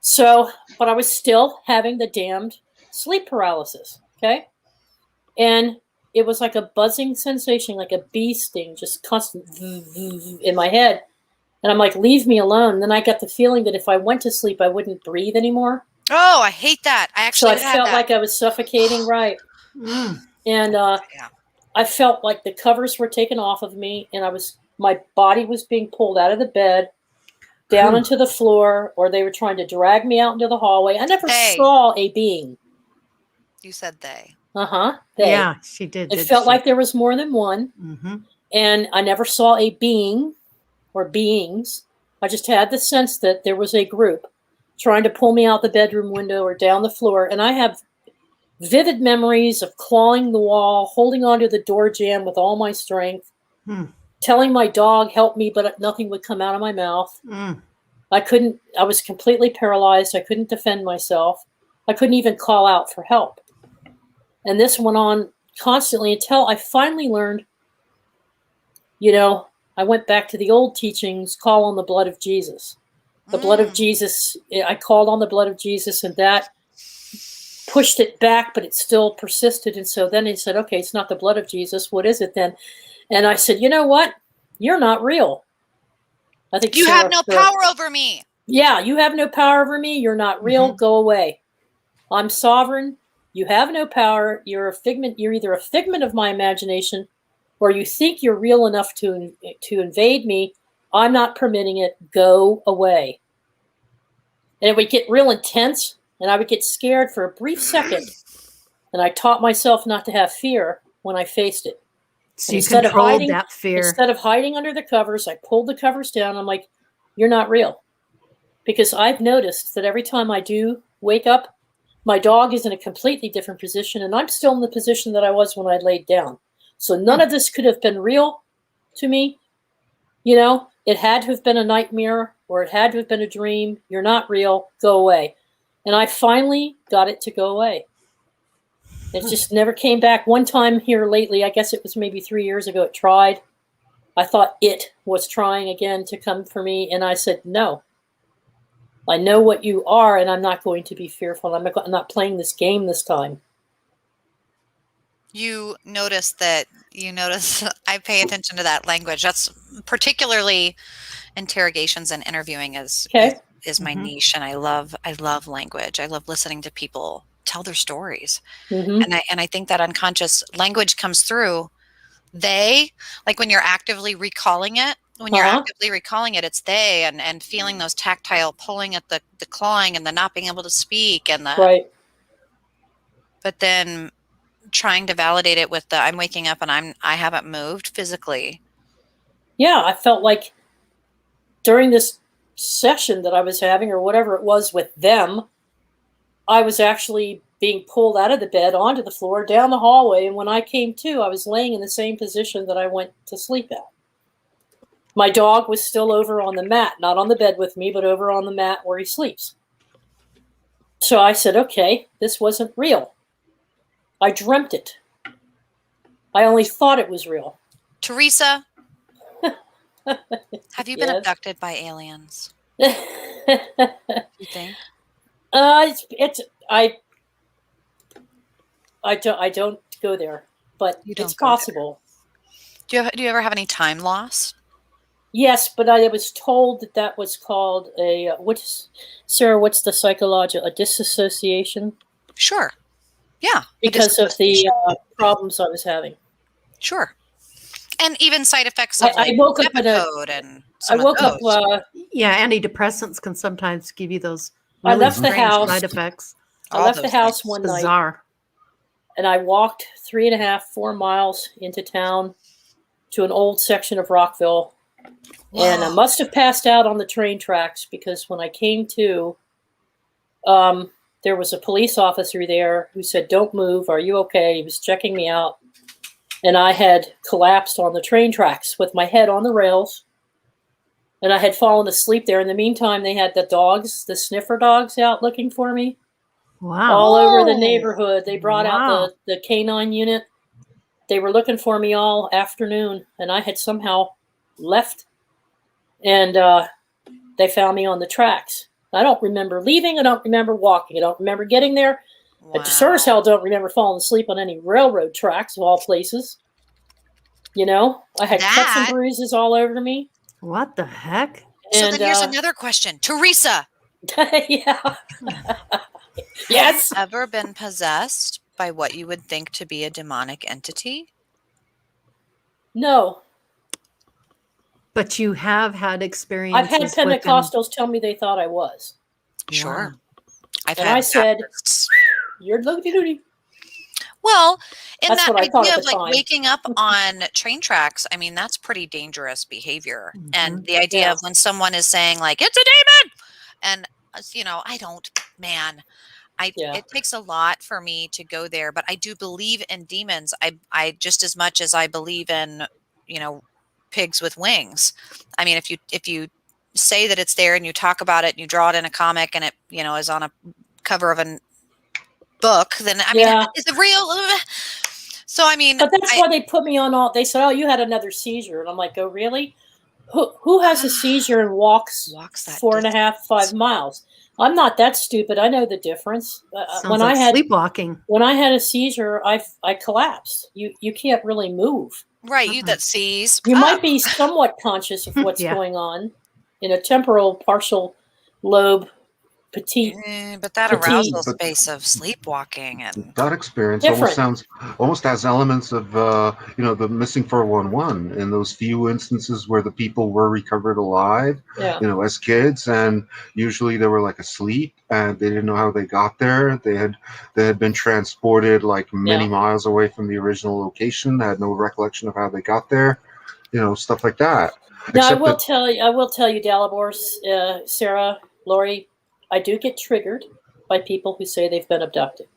So, but I was still having the damned sleep paralysis, okay? And it was like a buzzing sensation, like a bee sting, just constant in my head. And I'm like, leave me alone. And then I got the feeling that if I went to sleep, I wouldn't breathe anymore. Oh, I hate that. I actually so I felt like I was suffocating, right? And I felt like the covers were taken off of me, and my body was being pulled out of the bed, down into the floor, or they were trying to drag me out into the hallway. I never saw a being. You said they. They. Yeah, she did. It felt like there was more than one. Mm-hmm. And I never saw a being or beings. I just had the sense that there was a group trying to pull me out the bedroom window or down the floor. And I have vivid memories of clawing the wall, holding onto the door jamb with all my strength, telling my dog, help me, but nothing would come out of my mouth. I was completely paralyzed. I couldn't defend myself. I couldn't even call out for help. And this went on constantly until I finally learned, I went back to the old teachings, call on the blood of Jesus. The blood of Jesus, I called on the blood of Jesus, and that pushed it back, but it still persisted. And so then he said, okay, it's not the blood of Jesus. What is it then? And I said, you know what? You're not real. I think you have no power over me. Yeah, you have no power over me. You're not real. Go away. I'm sovereign. You have no power. You're a figment. You're either a figment of my imagination, or you think you're real enough to invade me. I'm not permitting it. Go away. And it would get real intense, and I would get scared for a brief second. And I taught myself not to have fear when I faced it. So you controlled that fear. Instead of hiding under the covers, I pulled the covers down. I'm like, you're not real. Because I've noticed that every time I do wake up, my dog is in a completely different position, and I'm still in the position that I was when I laid down. So none of this could have been real to me. It had to have been a nightmare, or it had to have been a dream. You're not real. Go away. And I finally got it to go away. It just never came back. One time here lately, I guess it was maybe 3 years ago, it tried. I thought it was trying again to come for me, and I said, no. I know what you are, and I'm not going to be fearful. I'm not playing this game this time. You notice, I pay attention to that language. That's particularly interrogations and interviewing is my niche, and I love language. I love listening to people tell their stories. And I think that unconscious language comes through. They, like when you're actively recalling it, it's they, and feeling those tactile pulling at the clawing and the not being able to speak and the but then trying to validate it with the I'm waking up and I haven't moved physically. Yeah, I felt like during this session that I was having, or whatever it was with them, I was actually being pulled out of the bed onto the floor, down the hallway, and when I came to, I was laying in the same position that I went to sleep at. My dog was still over on the mat, not on the bed with me, but over on the mat where he sleeps. So I said, okay, this wasn't real. I dreamt it. I only thought it was real. Teresa, have you been abducted by aliens? You think? It's I don't go there, but it's possible. Do you ever have any time loss? Yes, but I was told that was called a Sarah? What's the psychological disassociation? Sure. Yeah. Because of the problems I was having. Sure. And even side effects of I woke up yeah, antidepressants can sometimes give you those really I left the house side effects. I left the house one night, and I walked 3.5-4 miles into town to an old section of Rockville. Whoa. And I must have passed out on the train tracks, because when I came to, there was a police officer there who said, "Don't move. Are you okay?" He was checking me out. And I had collapsed on the train tracks with my head on the rails. And I had fallen asleep there. In the meantime, they had the dogs, the sniffer dogs, out looking for me. Wow. All over the neighborhood. They brought out the canine unit. They were looking for me all afternoon. And I had somehow left. And they found me on the tracks. I don't remember leaving. I don't remember walking. I don't remember getting there. Wow. I sure as hell don't remember falling asleep on any railroad tracks of all places. You know, I had cuts and bruises all over me. What the heck? So then here's another question. Teresa. Yeah. Yes. Ever been possessed by what you would think to be a demonic entity? No. But you have had experiences. I've had Pentecostals tell me they thought I was. Sure. Wow. I said, "You're looky-doody." Well, in that idea of like waking up on train tracks, I mean, that's pretty dangerous behavior. Mm-hmm. And the idea of when someone is saying like, "It's a demon," and you know, it takes a lot for me to go there, but I do believe in demons. I just as much as I believe in, you know, pigs with wings. I mean, if you say that it's there and you talk about it and you draw it in a comic and it, you know, is on a cover of a book, then I mean, is it real? So I mean, but that's why they put me on all. They said, "Oh, you had another seizure," and I'm like, "Oh, really? Who has a seizure and walks 4.5-5 miles?" I'm not that stupid. I know the difference. When I had sleepwalking, when I had a seizure, I collapsed. You can't really move. Right, you that sees. You might be somewhat conscious of what's going on in a temporal partial lobe petite. But that arousal space of sleepwalking and that experience almost has elements of you know, the missing 411 in those few instances where the people were recovered alive, you know, as kids, and usually they were like asleep and they didn't know how they got there. They had been transported like many miles away from the original location, had no recollection of how they got there, you know, stuff like that. Now I will tell you, Dalibor, Sarah, Lori, I do get triggered by people who say they've been abducted.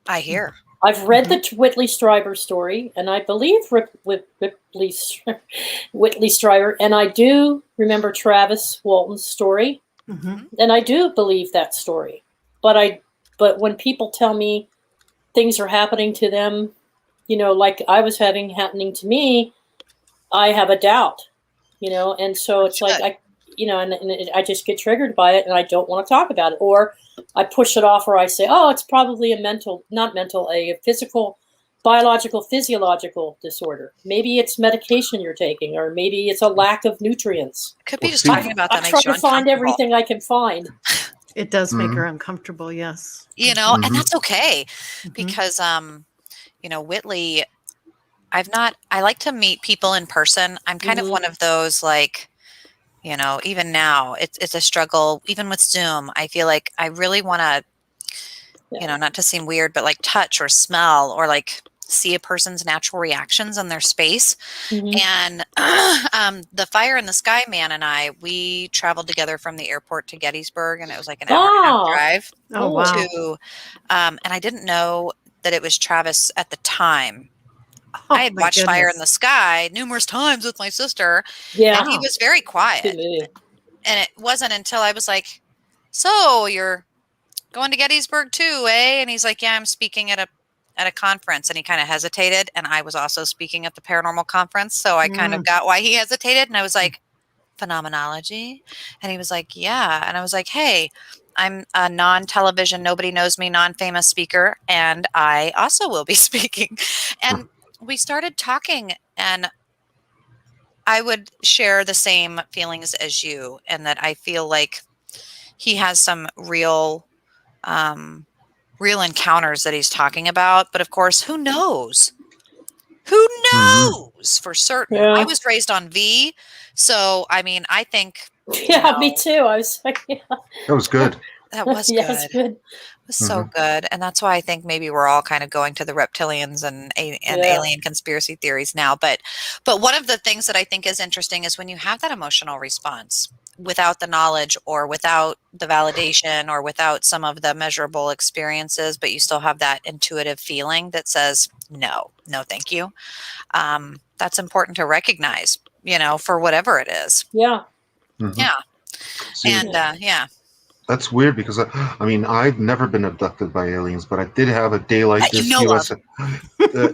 I hear. I've read the Whitley Strieber story, and I believe Whitley Strieber, and I do remember Travis Walton's story, and I do believe that story. But when people tell me things are happening to them, you know, like I was having happening to me, I have a doubt, you know, and so it's like and I just get triggered by it, and I don't want to talk about it, or I push it off, or I say, "Oh, it's probably a physical, biological, physiological disorder. Maybe it's medication you're taking, or maybe it's a lack of nutrients." Could be just talking about that. I'm trying to find everything I can find. It does make her uncomfortable, yes. You know, and that's okay, because you know, Whitley, I like to meet people in person. I'm kind of one of those, like, you know, even now it's a struggle, even with Zoom. I feel like I really want to, you know, not to seem weird, but like touch or smell or like see a person's natural reactions in their space. And the Fire in the Sky man and we traveled together from the airport to Gettysburg, and it was like an hour and a half drive. Oh, wow. And I didn't know that it was Travis at the time. I had watched Fire in the Sky numerous times with my sister. Yeah. And he was very quiet. And it wasn't until I was like, "So you're going to Gettysburg too, eh?" And he's like, "Yeah, I'm speaking at a conference." And he kind of hesitated. And I was also speaking at the paranormal conference. So I kind of got why he hesitated. And I was like, phenomenology? And he was like, yeah. And I was like, hey, I'm a non-television, nobody knows me, non-famous speaker, and I also will be speaking. And we started talking, and I would share the same feelings as you, and that I feel like he has some real encounters that he's talking about. But of course, who knows? Who knows for certain? Yeah. I was raised on V, so I mean, I think. Yeah, me too. I was like, yeah. That was good. That was Yeah, good. it's good. It was so good, and that's why I think maybe we're all kind of going to the reptilians and alien conspiracy theories now. But one of the things that I think is interesting is when you have that emotional response without the knowledge or without the validation or without some of the measurable experiences, but you still have that intuitive feeling that says, no, thank you. That's important to recognize, for whatever it is. Yeah. Yeah. See, and yeah. That's weird because I mean, I've never been abducted by aliens, but I did have a daylight That you disc know USO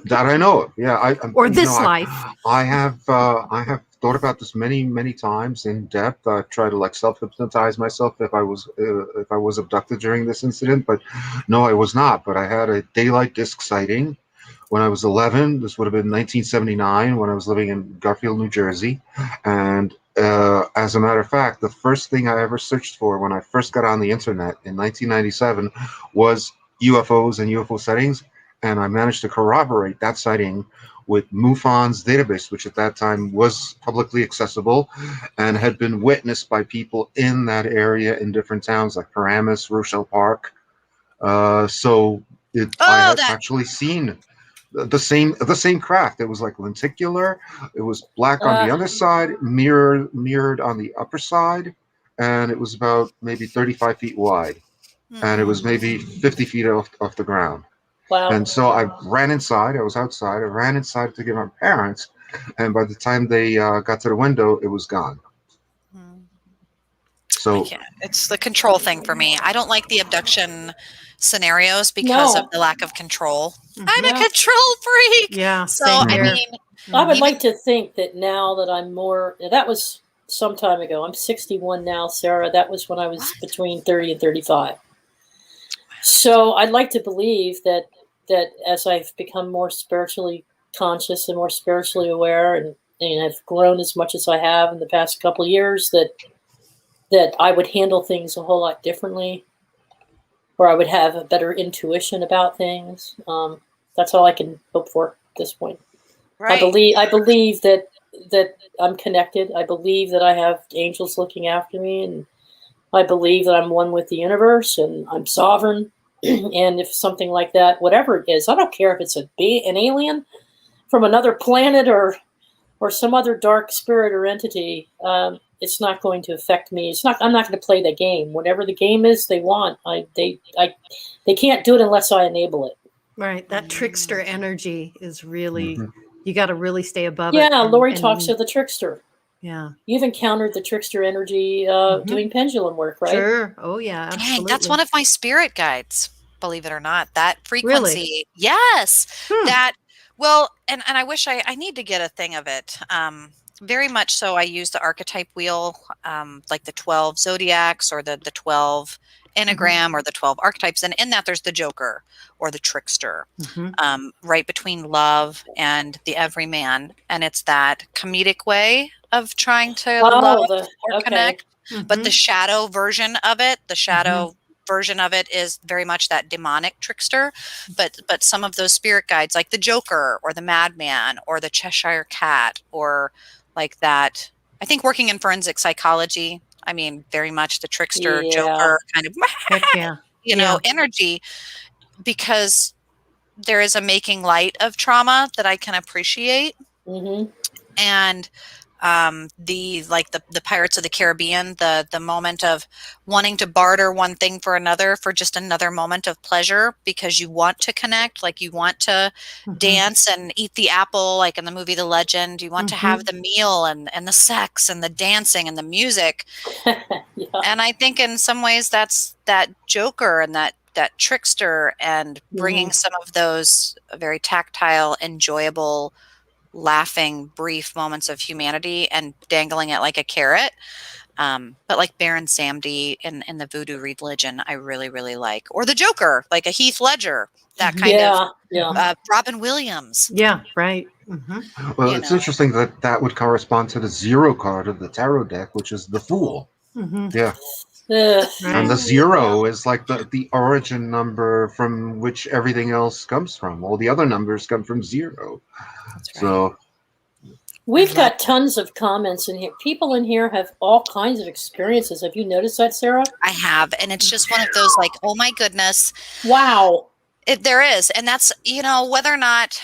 that I know of. Yeah, Or this life. I have thought about this many times in depth. I tried to like self-hypnotize myself if I was abducted during this incident, but no, I was not. But I had a daylight disc sighting when I was 11. This would have been 1979 when I was living in Garfield, New Jersey, and as a matter of fact, the first thing I ever searched for when I first got on the internet in 1997 was UFOs and UFO sightings, and I managed to corroborate that sighting with MUFON's database, which at that time was publicly accessible and had been witnessed by people in that area in different towns like Paramus, Rochelle Park. I had actually seen the same craft. It was like lenticular. It was black on the underside, mirrored on the upper side, and it was about maybe 35 feet wide, and it was maybe 50 feet off the ground. Wow. And so I ran inside. I was outside. I ran inside to get my parents, and by the time they got to the window, it was gone. So it's the control thing for me. I don't like the abduction scenarios because of the lack of control. I'm a control freak. Yeah. So I mean, I would like to think that now that I'm more. That was some time ago. I'm 61 now, Sarah. That was when I was between 30 and 35. So I'd like to believe that as I've become more spiritually conscious and more spiritually aware, and I've grown as much as I have in the past couple of years, that I would handle things a whole lot differently, or I would have a better intuition about things. That's all I can hope for at this point. Right. I believe that I'm connected. I believe that I have angels looking after me, and I believe that I'm one with the universe, and I'm sovereign. And if something like that, whatever it is, I don't care if it's an alien from another planet or some other dark spirit or entity. It's not going to affect me. I'm not going to play the game. Whatever the game is they want, they can't do it unless I enable it. Right. That trickster energy is really, you got to really stay above it. Yeah, Lori talks to the trickster. Yeah. You've encountered the trickster energy doing pendulum work, right? Sure. Oh, yeah. Absolutely. Dang, that's one of my spirit guides, believe it or not. That frequency. Really? Yes. Well, and I wish I need to get a thing of it. Very much so. I use the archetype wheel, like the 12 zodiacs or the 12 enneagram or the 12 archetypes. And in that, there's the Joker or the trickster, right between love and the everyman. And it's that comedic way of trying to love or connect. But the shadow version of it, version of it is very much that demonic trickster, but some of those spirit guides like the Joker or the Madman or the Cheshire Cat or like that. I think working in forensic psychology, I mean, very much the trickster Joker kind of energy, because there is a making light of trauma that I can appreciate. And the Pirates of the Caribbean, the moment of wanting to barter one thing for another for just another moment of pleasure because you want to connect, like you want to dance and eat the apple, like in the movie The Legend. You want to have the meal and the sex and the dancing and the music. And I think in some ways that's that Joker and that trickster, and bringing some of those very tactile, enjoyable laughing, brief moments of humanity and dangling it like a carrot. But like Baron Samedi in the voodoo religion, I really, really like. Or the Joker, like a Heath Ledger, that kind of Robin Williams. Yeah, right. Well, it's interesting that would correspond to the 0 card of the tarot deck, which is the Fool. Yeah. And the 0 is like the origin number from which everything else comes from. All the other numbers come from 0. That's right. So we've got tons of comments in here. People in here have all kinds of experiences. Have you noticed that, Sarah? I have. And it's just one of those like, oh my goodness. Wow. There is. And that's, whether or not,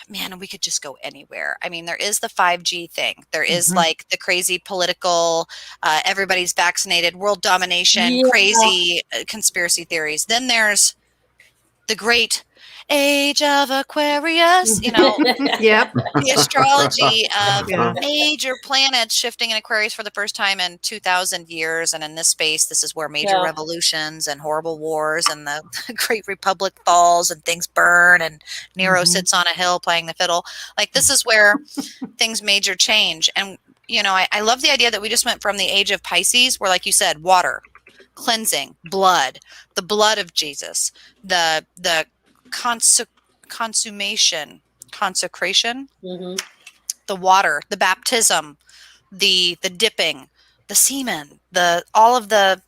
man, we could just go anywhere. I mean, there is the 5G thing. There is like the crazy political, everybody's vaccinated, world domination, crazy conspiracy theories. Then there's the great age of Aquarius, the astrology of major planets shifting in Aquarius for the first time in 2,000 years. And in this space, this is where major revolutions and horrible wars and the Great Republic falls and things burn and Nero sits on a hill playing the fiddle. Like this is where things major change. And, I love the idea that we just went from the age of Pisces, where, like you said, water, cleansing, blood, the blood of Jesus, the consecration, the water, the baptism, the dipping, the semen, all of the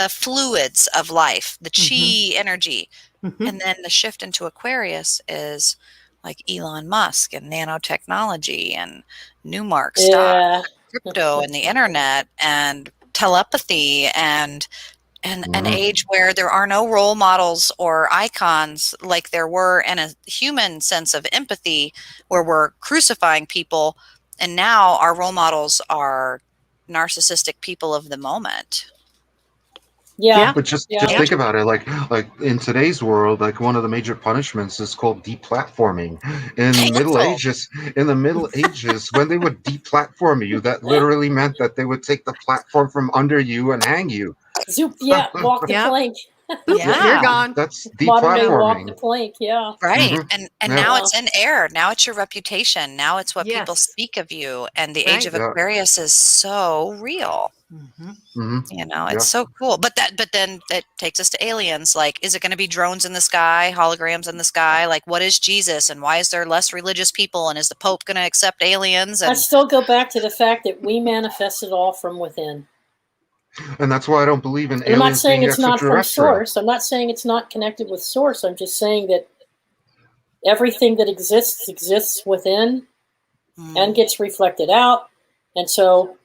fluids of life, the chi energy. And then the shift into Aquarius is like Elon Musk and nanotechnology and Newmark stock, crypto and the internet and telepathy and an age where there are no role models or icons like there were in a human sense of empathy, where we're crucifying people. And now our role models are narcissistic people of the moment. But just think about it. Like in today's world, like one of the major punishments is called deplatforming. In the Middle Ages, when they would deplatform you, that literally meant that they would take the platform from under you and hang you. Zoop, walk the plank. You're gone. That's deplatforming. Walk the plank, right. And now it's in air. Now it's your reputation. Now it's what people speak of you. And the age of Aquarius is so real. It's so cool. But then it takes us to aliens. Like, is it going to be drones in the sky, holograms in the sky? Like, what is Jesus, and why is there less religious people? And is the Pope going to accept aliens? And I still go back to the fact that we manifest it all from within. And that's why I don't believe in aliens. I'm not saying it's not from source. I'm not saying it's not connected with source. I'm just saying that everything that exists within and gets reflected out. And so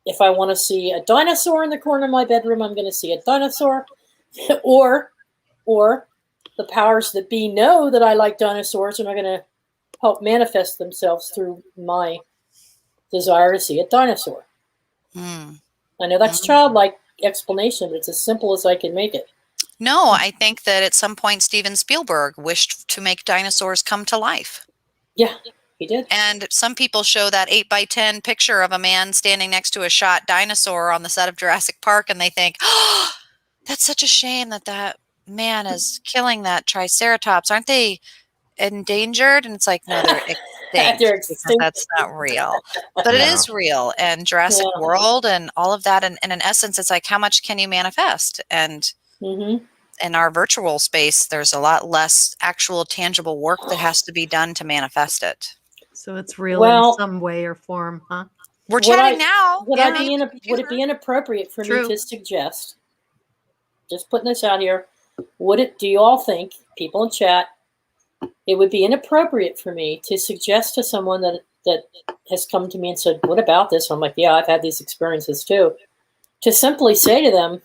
if I want to see a dinosaur in the corner of my bedroom, I'm going to see a dinosaur. or the powers that be know that I like dinosaurs and are going to help manifest themselves through my desire to see a dinosaur. I know that's childlike explanation, but it's as simple as I can make it. No, I think that at some point Steven Spielberg wished to make dinosaurs come to life. Yeah, he did. And some people show that 8x10 picture of a man standing next to a shot dinosaur on the set of Jurassic Park, and they think, oh, that's such a shame that man is killing that Triceratops. Aren't they endangered? And it's like, no, they're extinct. That's not real, but it is real. And Jurassic World and all of that, and in essence, it's like, how much can you manifest? And in our virtual space, there's a lot less actual tangible work that has to be done to manifest it. So it's real in some way or form, huh? We're chatting now. Would it be inappropriate for me to suggest, just putting this out here, do you all think, people in chat, it would be inappropriate for me to suggest to someone that has come to me and said, what about this? I'm like, yeah, I've had these experiences too. To simply say to them,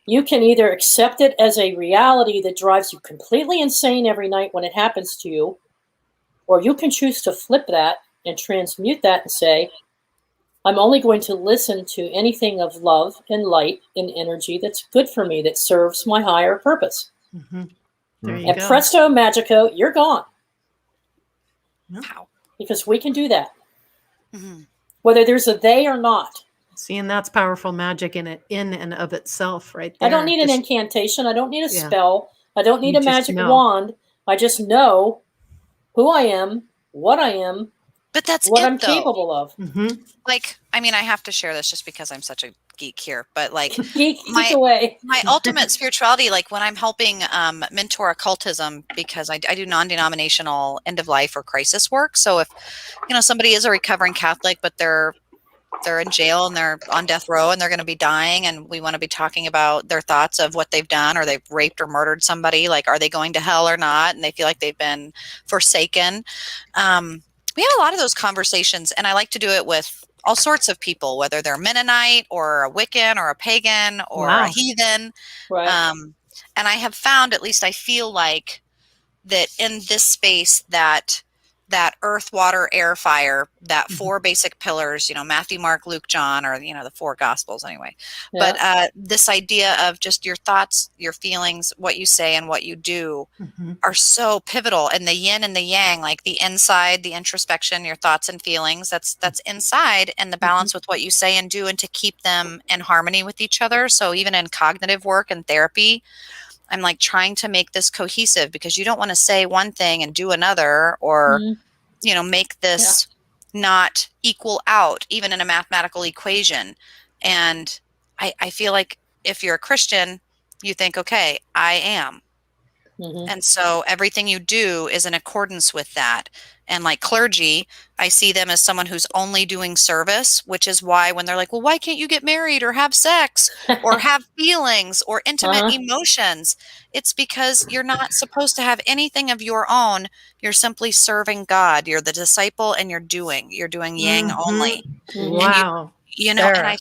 you can either accept it as a reality that drives you completely insane every night when it happens to you, or you can choose to flip that and transmute that and say, I'm only going to listen to anything of love and light and energy that's good for me, that serves my higher purpose. And presto magico, you're gone. Wow. Because we can do that. Whether there's a they or not. See, and that's powerful magic in and of itself, right there. I don't need an incantation. I don't need a spell. I don't need a magic wand. I just know who I am what I am, but that's what it, I'm though. capable of. Mm-hmm. Like, I mean, I have to share this just because I'm such a geek here, but like Geek my away. ultimate spirituality, like when I'm helping mentor occultism, because I do non-denominational end of life or crisis work. So if, you know, somebody is a recovering Catholic, but they're in jail and they're on death row and they're going to be dying, and we want to be talking about their thoughts of what they've done, or they've raped or murdered somebody, like, are they going to hell or not? And they feel like they've been forsaken. We have a lot of those conversations, and I like to do it with all sorts of people, whether they're Mennonite or a Wiccan or a pagan or a heathen. Right. And I have found, at least I feel like, that in this space, that earth, water, air, fire, that four basic pillars, you know, Matthew, Mark, Luke, John, or, you know, the four gospels anyway. Yeah. But this idea of just your thoughts, your feelings, what you say and what you do are so pivotal. And the yin and the yang, like the inside, the introspection, your thoughts and feelings, that's inside, and the balance with what you say and do, and to keep them in harmony with each other. So even in cognitive work and therapy, I'm like trying to make this cohesive, because you don't want to say one thing and do another, or, you know, make this not equal out, even in a mathematical equation. And I feel like if you're a Christian, you think, okay, I am. And so everything you do is in accordance with that. And like clergy, I see them as someone who's only doing service, which is why when they're like, well, why can't you get married or have sex or have feelings or intimate emotions? It's because you're not supposed to have anything of your own. You're simply serving God. You're the disciple, and you're doing yang only. Wow. And you know, and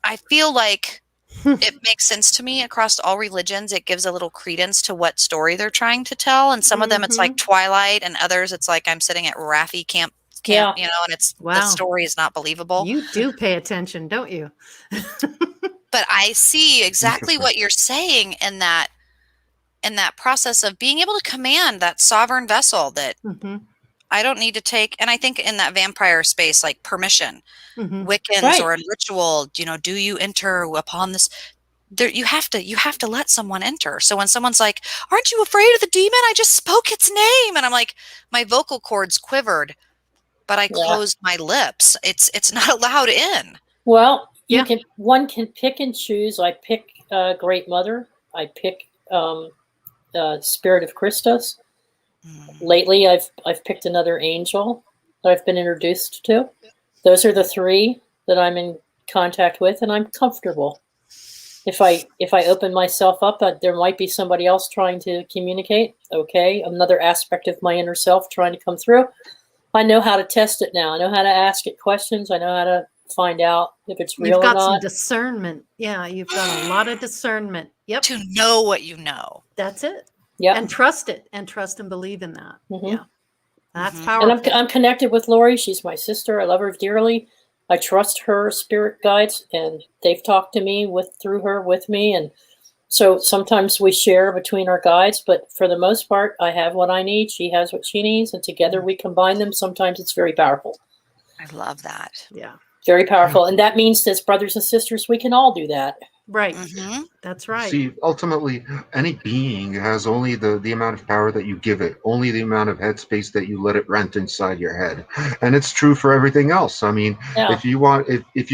I feel like it makes sense to me across all religions. It gives a little credence to what story they're trying to tell. And some of them it's like Twilight, and others it's like I'm sitting at Raffi camp, you know, and it's the story is not believable. You do pay attention, don't you? But I see exactly what you're saying in that process of being able to command that sovereign vessel that I don't need to take. And I think in that vampire space, like permission, Wiccans or in ritual, you know, do you enter upon this? There, you have to let someone enter. So when someone's like, aren't you afraid of the demon? I just spoke its name. And I'm like, my vocal cords quivered, but I closed my lips. It's not allowed in. Well, one can pick and choose. I pick Great Mother. I pick Spirit of Christos. Lately, I've picked another angel that I've been introduced to. Those are the three that I'm in contact with, and I'm comfortable. If I open myself up, there might be somebody else trying to communicate. Okay, another aspect of my inner self trying to come through. I know how to test it now. I know how to ask it questions. I know how to find out if it's real or not. You've got some discernment. Yeah, you've got a lot of discernment. Yep. To know what you know. That's it. Yeah. And trust it, and trust and believe in that. Yeah. That's powerful. And I'm connected with Lori. She's my sister. I love her dearly. I trust her spirit guides, and they've talked to me through her with me. And so sometimes we share between our guides, but for the most part, I have what I need. She has what she needs, and together we combine them. Sometimes it's very powerful. I love that. Yeah. Very powerful. And that means as brothers and sisters, we can all do that. Right. That's right. See, ultimately, any being has only the amount of power that you give it, only the amount of headspace that you let it rent inside your head. And it's true for everything else. I mean, if you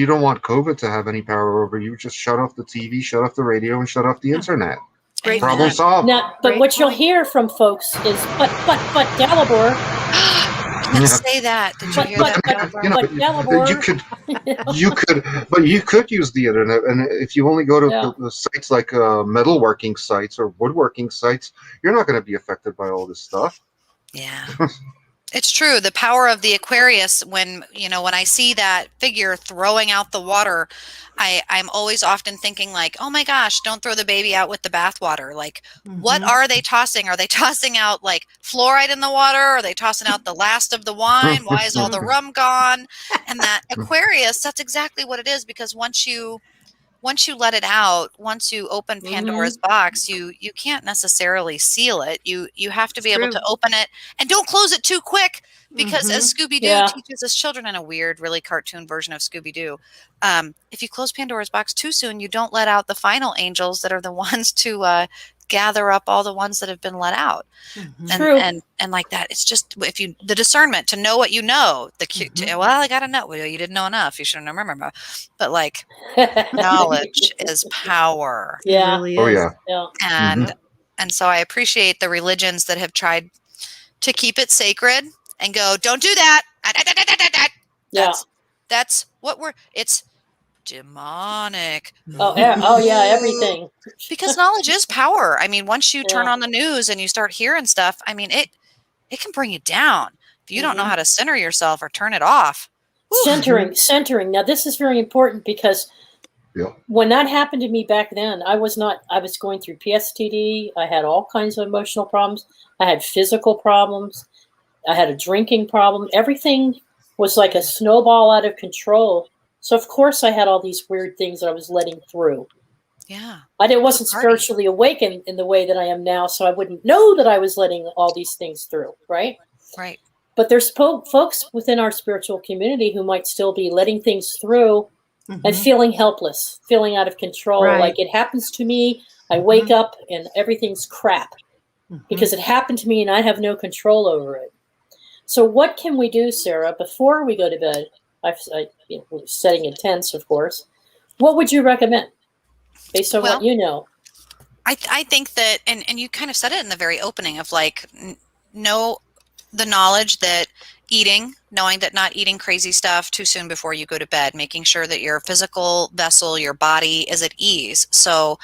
don't want COVID to have any power over you, just shut off the TV, shut off the radio, and shut off the internet. Great Problem solved. Now, but what you'll hear from folks is, but Galibor. Say that. Did you hear that? You could use the internet, and if you only go to the sites like metalworking sites or woodworking sites, you're not going to be affected by all this stuff. Yeah. It's true. The power of the Aquarius, when I see that figure throwing out the water, I'm always often thinking like, oh my gosh, don't throw the baby out with the bathwater. Like, what are they tossing? Are they tossing out like fluoride in the water? Are they tossing out the last of the wine? Why is all the rum gone? And that Aquarius, that's exactly what it is, because once you let it out, once you open Pandora's box, you can't necessarily seal it. You have to be able to open it, and don't close it too quick, because as Scooby-Doo teaches his children in a weird, really cartoon version of Scooby-Doo, if you close Pandora's box too soon, you don't let out the final angels that are the ones to gather up all the ones that have been let out. True. And like that, it's just, if you, the discernment to know what you know, well, I got to know, well, you didn't know enough. You shouldn't remember. But like, knowledge is power. Yeah. It really Oh is. yeah. And so I appreciate the religions that have tried to keep it sacred and go, don't do that. Yeah. That's what it's demonic. Oh yeah, everything. Because knowledge is power. I mean, once you turn on the news and you start hearing stuff, I mean, it can bring you down if you don't know how to center yourself or turn it off. Centering. Now this is very important because when that happened to me back then, I was going through PSTD. I had all kinds of emotional problems. I had physical problems. I had a drinking problem. Everything was like a snowball out of control. So of course I had all these weird things that I was letting through. Yeah. I wasn't spiritually awakened in the way that I am now, so I wouldn't know that I was letting all these things through, right? Right. But there's folks within our spiritual community who might still be letting things through and feeling helpless, feeling out of control. Right. Like, it happens to me, I wake up and everything's crap because it happened to me and I have no control over it. So what can we do, Sarah, before we go to bed? We're setting intense, of course. What would you recommend based on what you know? I think that, and you kind of said it in the very opening of like, know the knowledge that knowing that not eating crazy stuff too soon before you go to bed, making sure that your physical vessel, your body is at ease. So,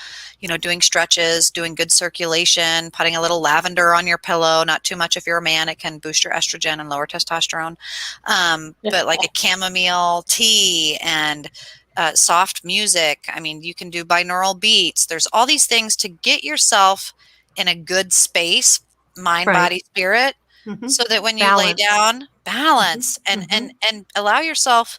doing stretches, doing good circulation, putting a little lavender on your pillow, not too much if you're a man, it can boost your estrogen and lower testosterone. But like a chamomile tea and soft music. I mean, you can do binaural beats. There's all these things to get yourself in a good space, mind, body, spirit. So that when you lay down, balance and allow yourself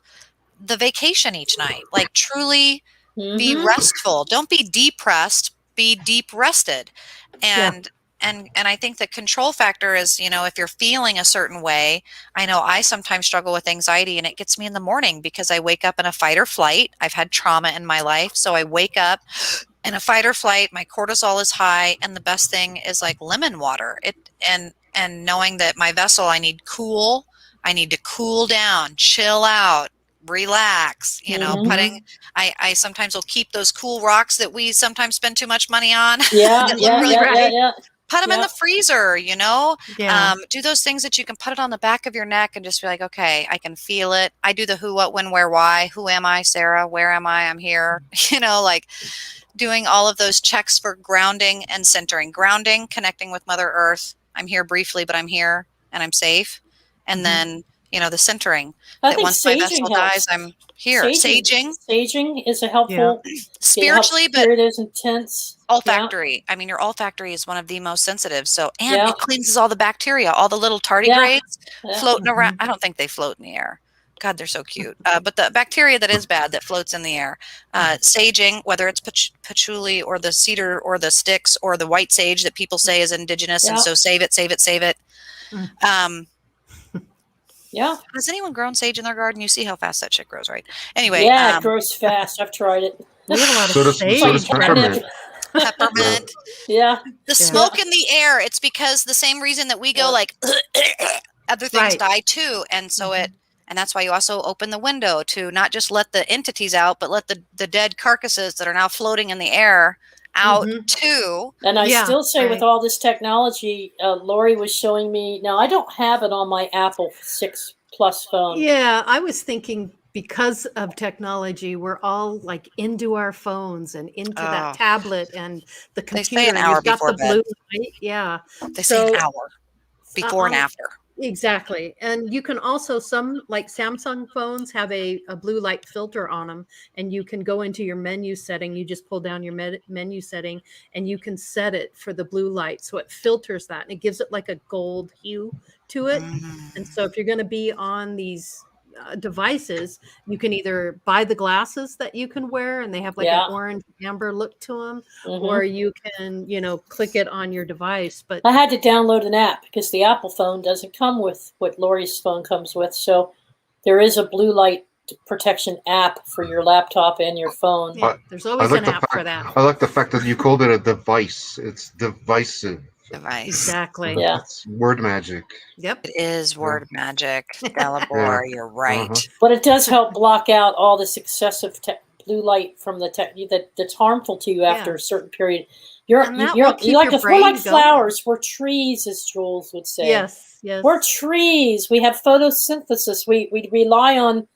the vacation each night, like truly be restful. Don't be depressed, be deep rested. And I think the control factor is, if you're feeling a certain way, I know I sometimes struggle with anxiety and it gets me in the morning because I wake up in a fight or flight. I've had trauma in my life. So I wake up in a fight or flight, my cortisol is high. And the best thing is like lemon water. And knowing that my vessel, I need to cool down, chill out, relax, I sometimes will keep those cool rocks that we sometimes spend too much money on. Put them in the freezer, do those things that you can put it on the back of your neck and just be like, okay, I can feel it. I do the who, what, when, where, why. Who am I, Sarah? Where am I? I'm here, like doing all of those checks for grounding and centering. Grounding, connecting with Mother Earth. I'm here briefly, but I'm here and I'm safe. And then, the centering. I that think once my vessel dies, I'm here. Saging is a helpful spiritually, but it is intense. Olfactory. I mean, your olfactory is one of the most sensitive. So, and it cleanses all the bacteria, all the little tardigrades floating around. I don't think they float in the air. God, they're so cute. But the bacteria that is bad that floats in the air, saging, whether it's patchouli or the cedar or the sticks or the white sage that people say is indigenous, and so save it. Has anyone grown sage in their garden? You see how fast that shit grows, right? Anyway, it grows fast. I've tried it. We have a lot of sage. So does peppermint. Peppermint. The smoke in the air. It's because the same reason that we go like other things die too, and so and that's why you also open the window to not just let the entities out, but let the dead carcasses that are now floating in the air out too. And I still say with all this technology, Lori was showing me, now I don't have it on my Apple 6 Plus phone. Yeah, I was thinking because of technology, we're all like into our phones and into that tablet and the computer. They say an hour before bed. They say an hour before and after. Exactly. And you can also, some like Samsung phones have a blue light filter on them, and you can go into your menu setting. You just pull down your menu setting and you can set it for the blue light. So it filters that and it gives it like a gold hue to it. And so if you're going to be on these devices, you can either buy the glasses that you can wear and they have like an orange amber look to them, or you can click it on your device. But I had to download an app because the Apple phone doesn't come with what Lori's phone comes with, so there is a blue light protection app for your laptop and your phone. Yeah, there's always an app for that. I like the fact that you called it a device. It's divisive. Device. Exactly. Yeah. It's word magic. Yep. It is word magic. Delabor, you're right. But it does help block out all this excessive blue light from that's harmful to you after a certain period. You're like we're like flowers. We're trees, as Jules would say. Yes, yes. We're trees. We have photosynthesis. We rely on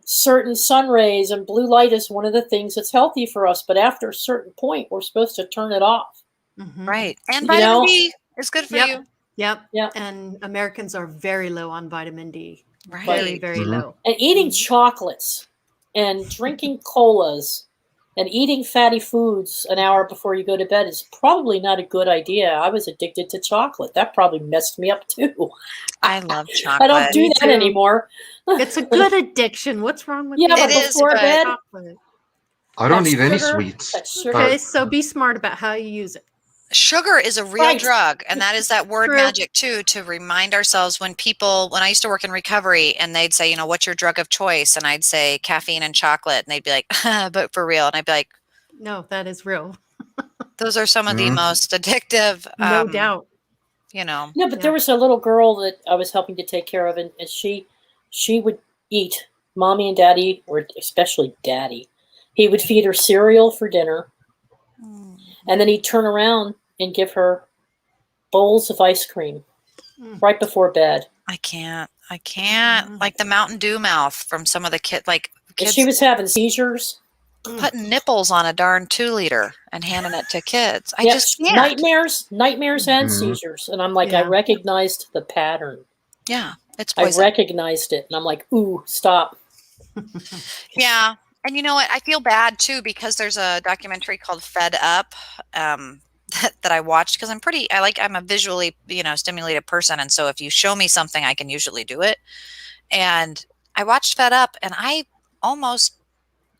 certain sun rays, and blue light is one of the things that's healthy for us. But after a certain point, we're supposed to turn it off. Mm-hmm. Right. And vitamin D is good for you. Yep. Yep. And Americans are very low on vitamin D. Right. Very, very low. And eating chocolates and drinking colas and eating fatty foods an hour before you go to bed is probably not a good idea. I was addicted to chocolate. That probably messed me up too. I love chocolate. I don't do that anymore. It's a good addiction. What's wrong with but before bed? Chocolate? I don't need any sweets. Okay, so be smart about how you use it. Sugar is a real drug, and that is that word magic too, to remind ourselves when I used to work in recovery and they'd say, what's your drug of choice? And I'd say caffeine and chocolate, and they'd be like, but for real. And I'd be like, no, that is real. Those are some of the most addictive. No doubt. No, but there was a little girl that I was helping to take care of, and she would eat, mommy and daddy, or especially daddy, he would feed her cereal for dinner, and then he'd turn around and give her bowls of ice cream right before bed. I can't. Like the Mountain Dew mouth from some of the kids. She was having seizures. Putting nipples on a darn 2-liter and handing it to kids. I just can't. Nightmares and seizures. And I'm like, I recognized the pattern. Yeah, it's poison. I recognized it. And I'm like, ooh, stop. Yeah. And you know what? I feel bad too, because there's a documentary called Fed Up that I watched, because I'm a visually, stimulated person. And so if you show me something, I can usually do it. And I watched Fed Up, and I almost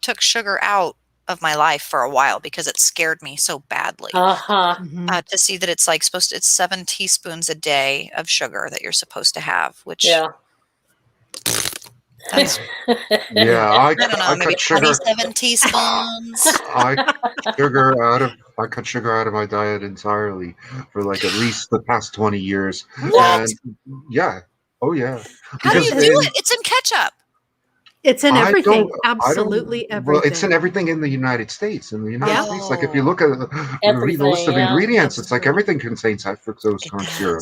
took sugar out of my life for a while because it scared me so badly. To see that it's it's 7 teaspoons a day of sugar that you're supposed to have, which I don't know, maybe 27 teaspoons. I cut sugar out of my diet entirely for at least the past 20 years. What? And oh yeah. How do you do it? It's in ketchup. It's in everything. Absolutely everything. Well, it's in everything in the United States. In the United States, if you look at read the list of ingredients, it's everything contains high fructose corn syrup,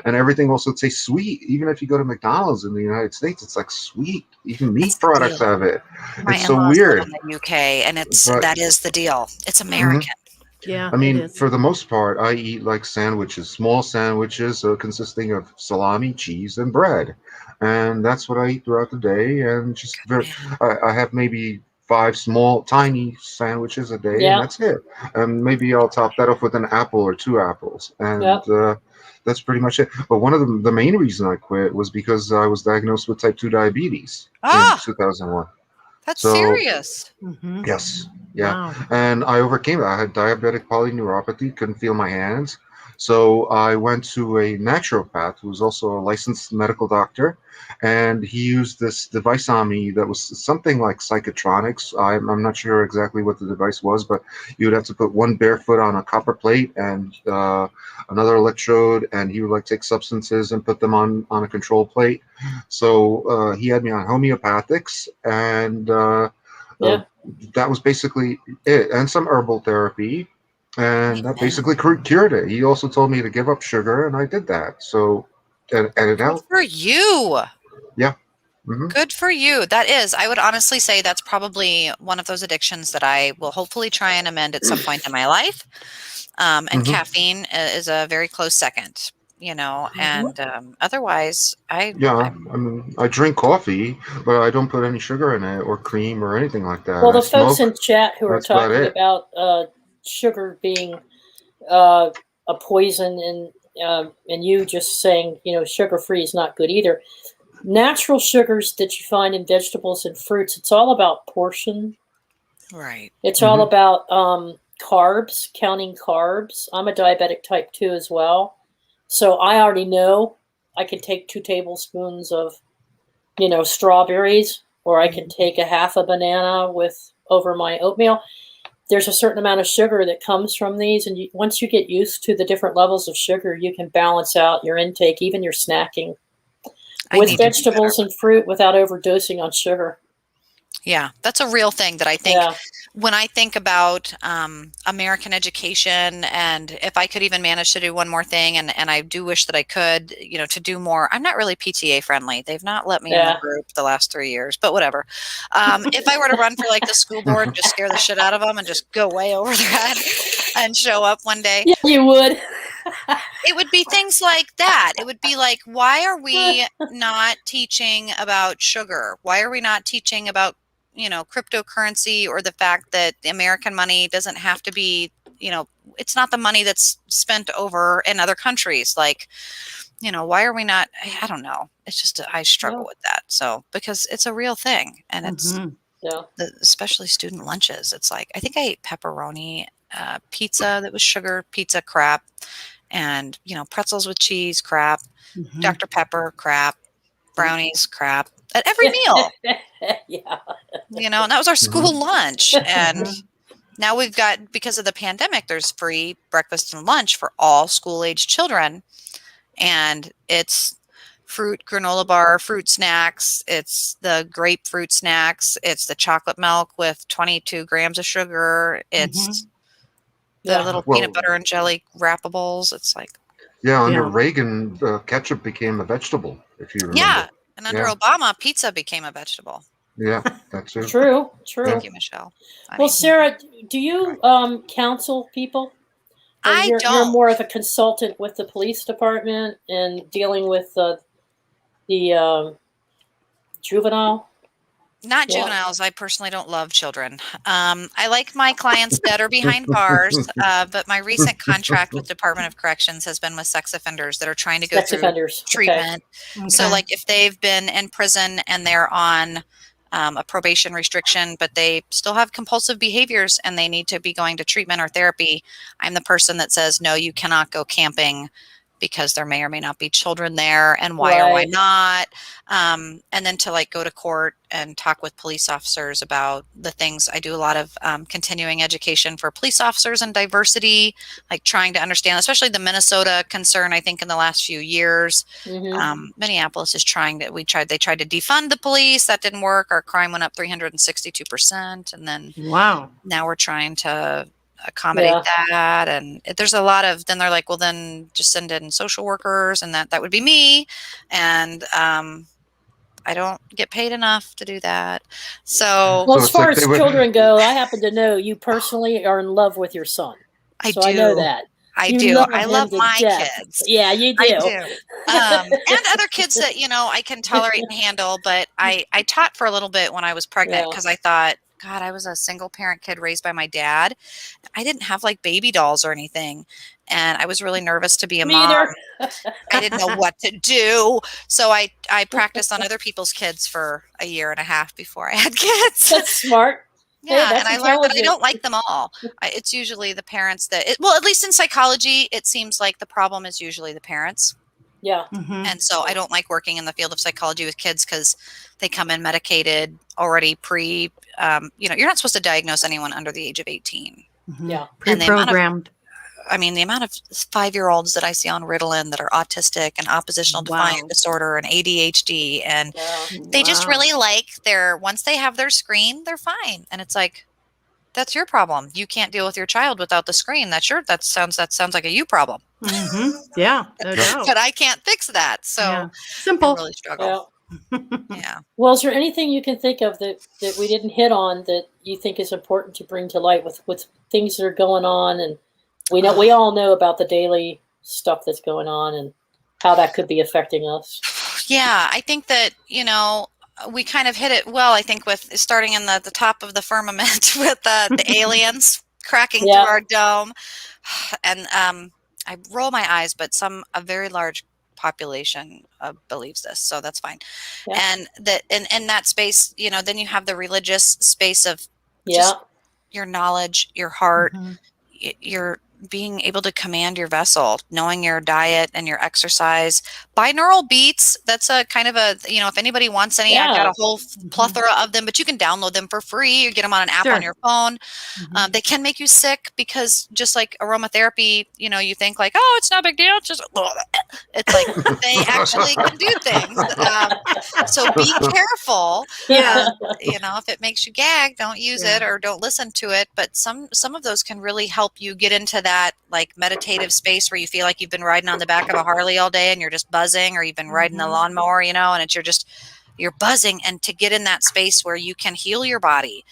and everything also tastes sweet. Even if you go to McDonald's in the United States, it's sweet. Even meat products have it. It's so weird. In the UK, and that is the deal. It's American. Yeah, I mean, for the most part, I eat sandwiches, small sandwiches consisting of salami, cheese, and bread. And that's what I eat throughout the day. And I have maybe 5 small, tiny sandwiches a day, and that's it. And maybe I'll top that off with an apple or 2 apples. And that's pretty much it. But one of the main reason I quit was because I was diagnosed with type 2 diabetes in 2001. That's serious. Yes. Yeah. Wow. And I overcame that. I had diabetic polyneuropathy, couldn't feel my hands. So I went to a naturopath who was also a licensed medical doctor, and he used this device on me that was something like psychotronics. I'm not sure exactly what the device was, but you would have to put one bare foot on a copper plate and another electrode, and he would take substances and put them on a control plate. So he had me on homeopathics, and that was basically it, and some herbal therapy. And that basically cured it. He also told me to give up sugar, and I did that. So, and it helped. Good for you. Yeah. Good for you. That is, I would honestly say that's probably one of those addictions that I will hopefully try and amend at some point in my life. And caffeine is a very close second, and otherwise I mean, I drink coffee, but I don't put any sugar in it or cream or anything like that. Well, the folks in chat who are talking about sugar being a poison, and you just saying sugar-free is not good either. Natural sugars that you find in vegetables and fruits, it's all about portion. Right. It's all about carbs, counting carbs. I'm a diabetic type 2 as well, so I already know I can take 2 tablespoons of strawberries or I can take a half a banana over my oatmeal. There's a certain amount of sugar that comes from these, and once you get used to the different levels of sugar, you can balance out your intake, even your snacking, with vegetables and fruit without overdosing on sugar. Yeah, that's a real thing that I think when I think about American education, and if I could even manage to do one more thing, and I do wish that I could, you know, to do more. I'm not really PTA friendly. They've not let me in the group the last 3 years, but whatever. If I were to run for like the school board and just scare the shit out of them and just go way over their head and show up one day. Yeah, you would. It would be things like that. It would be like, why are we not teaching about sugar? Why are we not teaching about, you know, cryptocurrency, or the fact that the American money doesn't have to be, you know, it's not the money that's spent over in other countries. Like, you know, why are we not, I don't know. It's just, I struggle with that. So, because it's a real thing, and it's especially student lunches. It's like, I think I ate pepperoni pizza that was sugar, pizza crap, and, you know, pretzels with cheese crap, Dr. Pepper crap, brownies crap at every meal. You know, and that was our school lunch. And now we've got, because of the pandemic, there's free breakfast and lunch for all school age children. And it's fruit granola bar, fruit snacks. It's the grapefruit snacks. It's the chocolate milk with 22 grams of sugar. It's the little peanut butter and jelly wrappables. It's like, under Reagan, ketchup became a vegetable, if you remember. Yeah, and under Obama, pizza became a vegetable. Yeah, that's it. True. Thank you, Michelle. Well, Sarah, do you counsel people? I don't. You're more of a consultant with the police department and dealing with the juvenile. Not juveniles. I personally don't love children. I like my clients that are behind bars, but my recent contract with Department of Corrections has been with sex offenders that are trying to go through treatment. Okay. So like if they've been in prison and they're on a probation restriction, but they still have compulsive behaviors and they need to be going to treatment or therapy, I'm the person that says, no, you cannot go camping because there may or may not be children there, and why or why not. And then to like go to court and talk with police officers about the things. I do a lot of continuing education for police officers and diversity, like trying to understand, especially the Minnesota concern, I think in the last few years. Minneapolis is trying to, they tried to defund the police. That didn't work. Our crime went up 362%. And then now we're trying to accommodate that, and there's a lot of, then they're like, well, then just send in social workers, and that would be me, and I don't get paid enough to do that. So well, as far as children go, I happen to know you personally are in love with your son. I know that. I do. I love my kids. Yeah, you do. I do. And other kids that, you know, I can tolerate and handle, but I taught for a little bit when I was pregnant because I thought, God, I was a single parent kid raised by my dad. I didn't have like baby dolls or anything. And I was really nervous to be a mom. I didn't know what to do. So I practiced on other people's kids for a year and a half before I had kids. That's smart. Yeah, and I learned that I don't like them all. It's usually the parents that, well, at least in psychology, it seems like the problem is usually the parents. Yeah. And so I don't like working in the field of psychology with kids because they come in medicated already you know, you're not supposed to diagnose anyone under the age of 18. Yeah. Pre-programmed. The amount of 5-year-olds that I see on Ritalin that are autistic and oppositional defiant disorder and ADHD, and they just really like once they have their screen, they're fine. And it's like, that's your problem. You can't deal with your child without the screen. That sounds like a you problem. Yeah, no doubt. But I can't fix that. So simple. I really struggle. Yeah. Well, is there anything you can think of that we didn't hit on that you think is important to bring to light with things that are going on? And we all know about the daily stuff that's going on and how that could be affecting us. Yeah, I think that, you know, we kind of hit it well, I think, with starting in the top of the firmament with the aliens cracking through our dome. And I roll my eyes, but a very large population believes this, so that's fine. And that in that space, you know, then you have the religious space of just your knowledge, your heart, being able to command your vessel, knowing your diet and your exercise. Binaural beats, that's a kind of a, if anybody wants any, I've got a whole plethora of them, but you can download them for free or get them on an app on your phone. They can make you sick because just like aromatherapy, you think like, oh, it's no big deal. It's just, it's like they actually can do things. So be careful. If it makes you gag, don't use it or don't listen to it. But some of those can really help you get into that like meditative space where you feel like you've been riding on the back of a Harley all day and you're just buzzing, or you've been riding the lawnmower, and you're buzzing, and to get in that space where you can heal your body.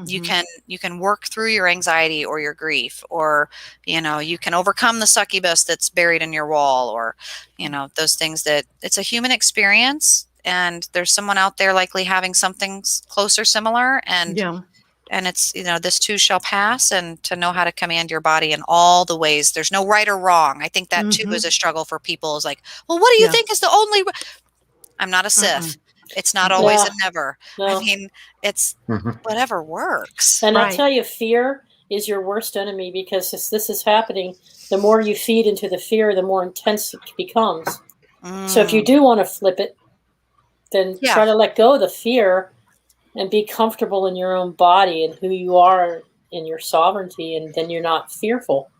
You can work through your anxiety or your grief, or you can overcome the succubus that's buried in your wall, or those things. That it's a human experience, and there's someone out there likely having something close or similar, and it's this too shall pass, and to know how to command your body in all the ways. There's no right or wrong. I think that too is a struggle for people, is like, well, what do you think is the only I'm not a Sith. It's not always and never. I mean, it's whatever works. And I'll tell you, fear is your worst enemy, because this is happening, the more you feed into the fear, the more intense it becomes. So if you do want to flip it, then try to let go of the fear and be comfortable in your own body and who you are in your sovereignty, and then you're not fearful.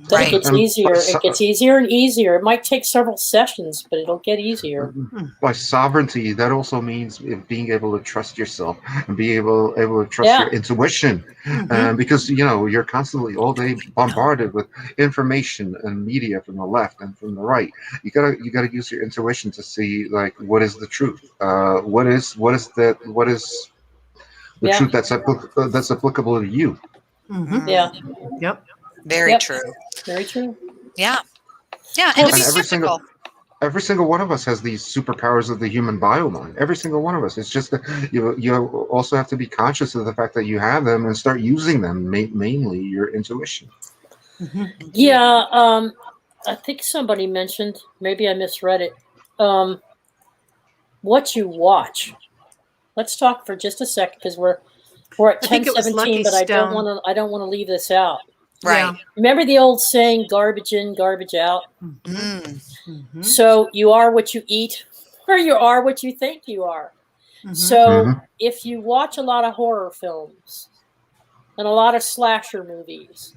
Then it gets easier. It gets easier and easier. It might take several sessions, but it'll get easier. By sovereignty, that also means being able to trust yourself and be able to trust your intuition, because you're constantly all day bombarded with information and media from the left and from the right. You gotta use your intuition to see like what is the truth. What is the truth that's applicable to you. Yeah. Yep. Very true. Very true. Yeah. Yeah. And to be skeptical. Every single one of us has these superpowers of the human bio-mind. Every single one of us. It's just that you also have to be conscious of the fact that you have them and start using them, mainly your intuition. Yeah. I think somebody mentioned, maybe I misread it, what you watch. Let's talk for just a second, because we're at 10:17, but I don't want to leave this out. Right. Yeah. Remember the old saying, garbage in, garbage out? So you are what you eat, or you are what you think you are. So if you watch a lot of horror films and a lot of slasher movies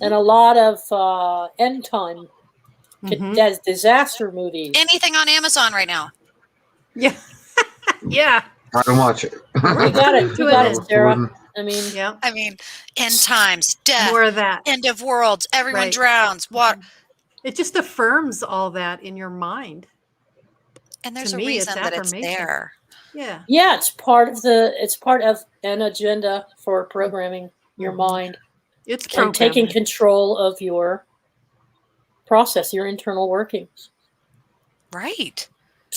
and a lot of end time disaster movies. Anything on Amazon right now. Yeah. Yeah. I don't watch it. You got it. You got it, Sarah. I mean, end times, death, more of that, end of worlds, everyone drowns. Water. It just affirms all that in your mind. And there's a reason that it's there. Yeah. Yeah, it's part of an agenda for programming your mind. It's and taking control of your process, your internal workings. Right.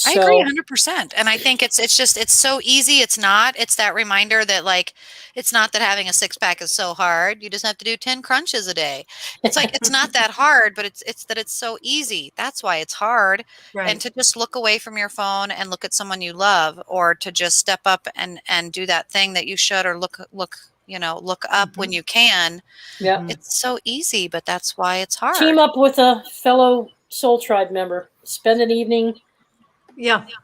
I agree 100%. And I think it's so easy. It's that reminder that like, it's not that having a 6-pack is so hard. You just have to do 10 crunches a day. It's like, it's not that hard, but it's that it's so easy. That's why it's hard. Right. And to just look away from your phone and look at someone you love, or to just step up and do that thing that you should, or look up when you can. Yeah. It's so easy, but that's why it's hard. Team up with a fellow Soul Tribe member. Spend an evening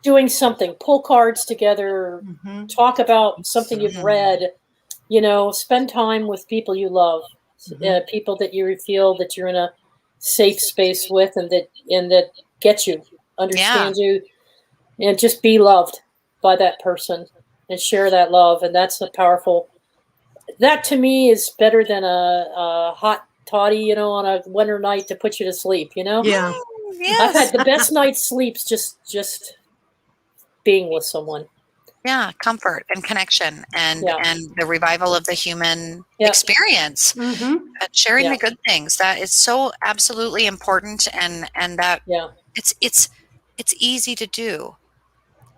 doing something, pull cards together, talk about something you've read, spend time with people you love, people that you feel that you're in a safe space with, and that get you, understand you, and just be loved by that person and share that love. And that's that to me is better than a hot toddy, on a winter night to put you to sleep, Yeah. Yes. I've had the best night's sleeps just being with someone. Yeah, comfort and connection, and the revival of the human experience, and sharing the good things. That is so absolutely important, and that it's easy to do.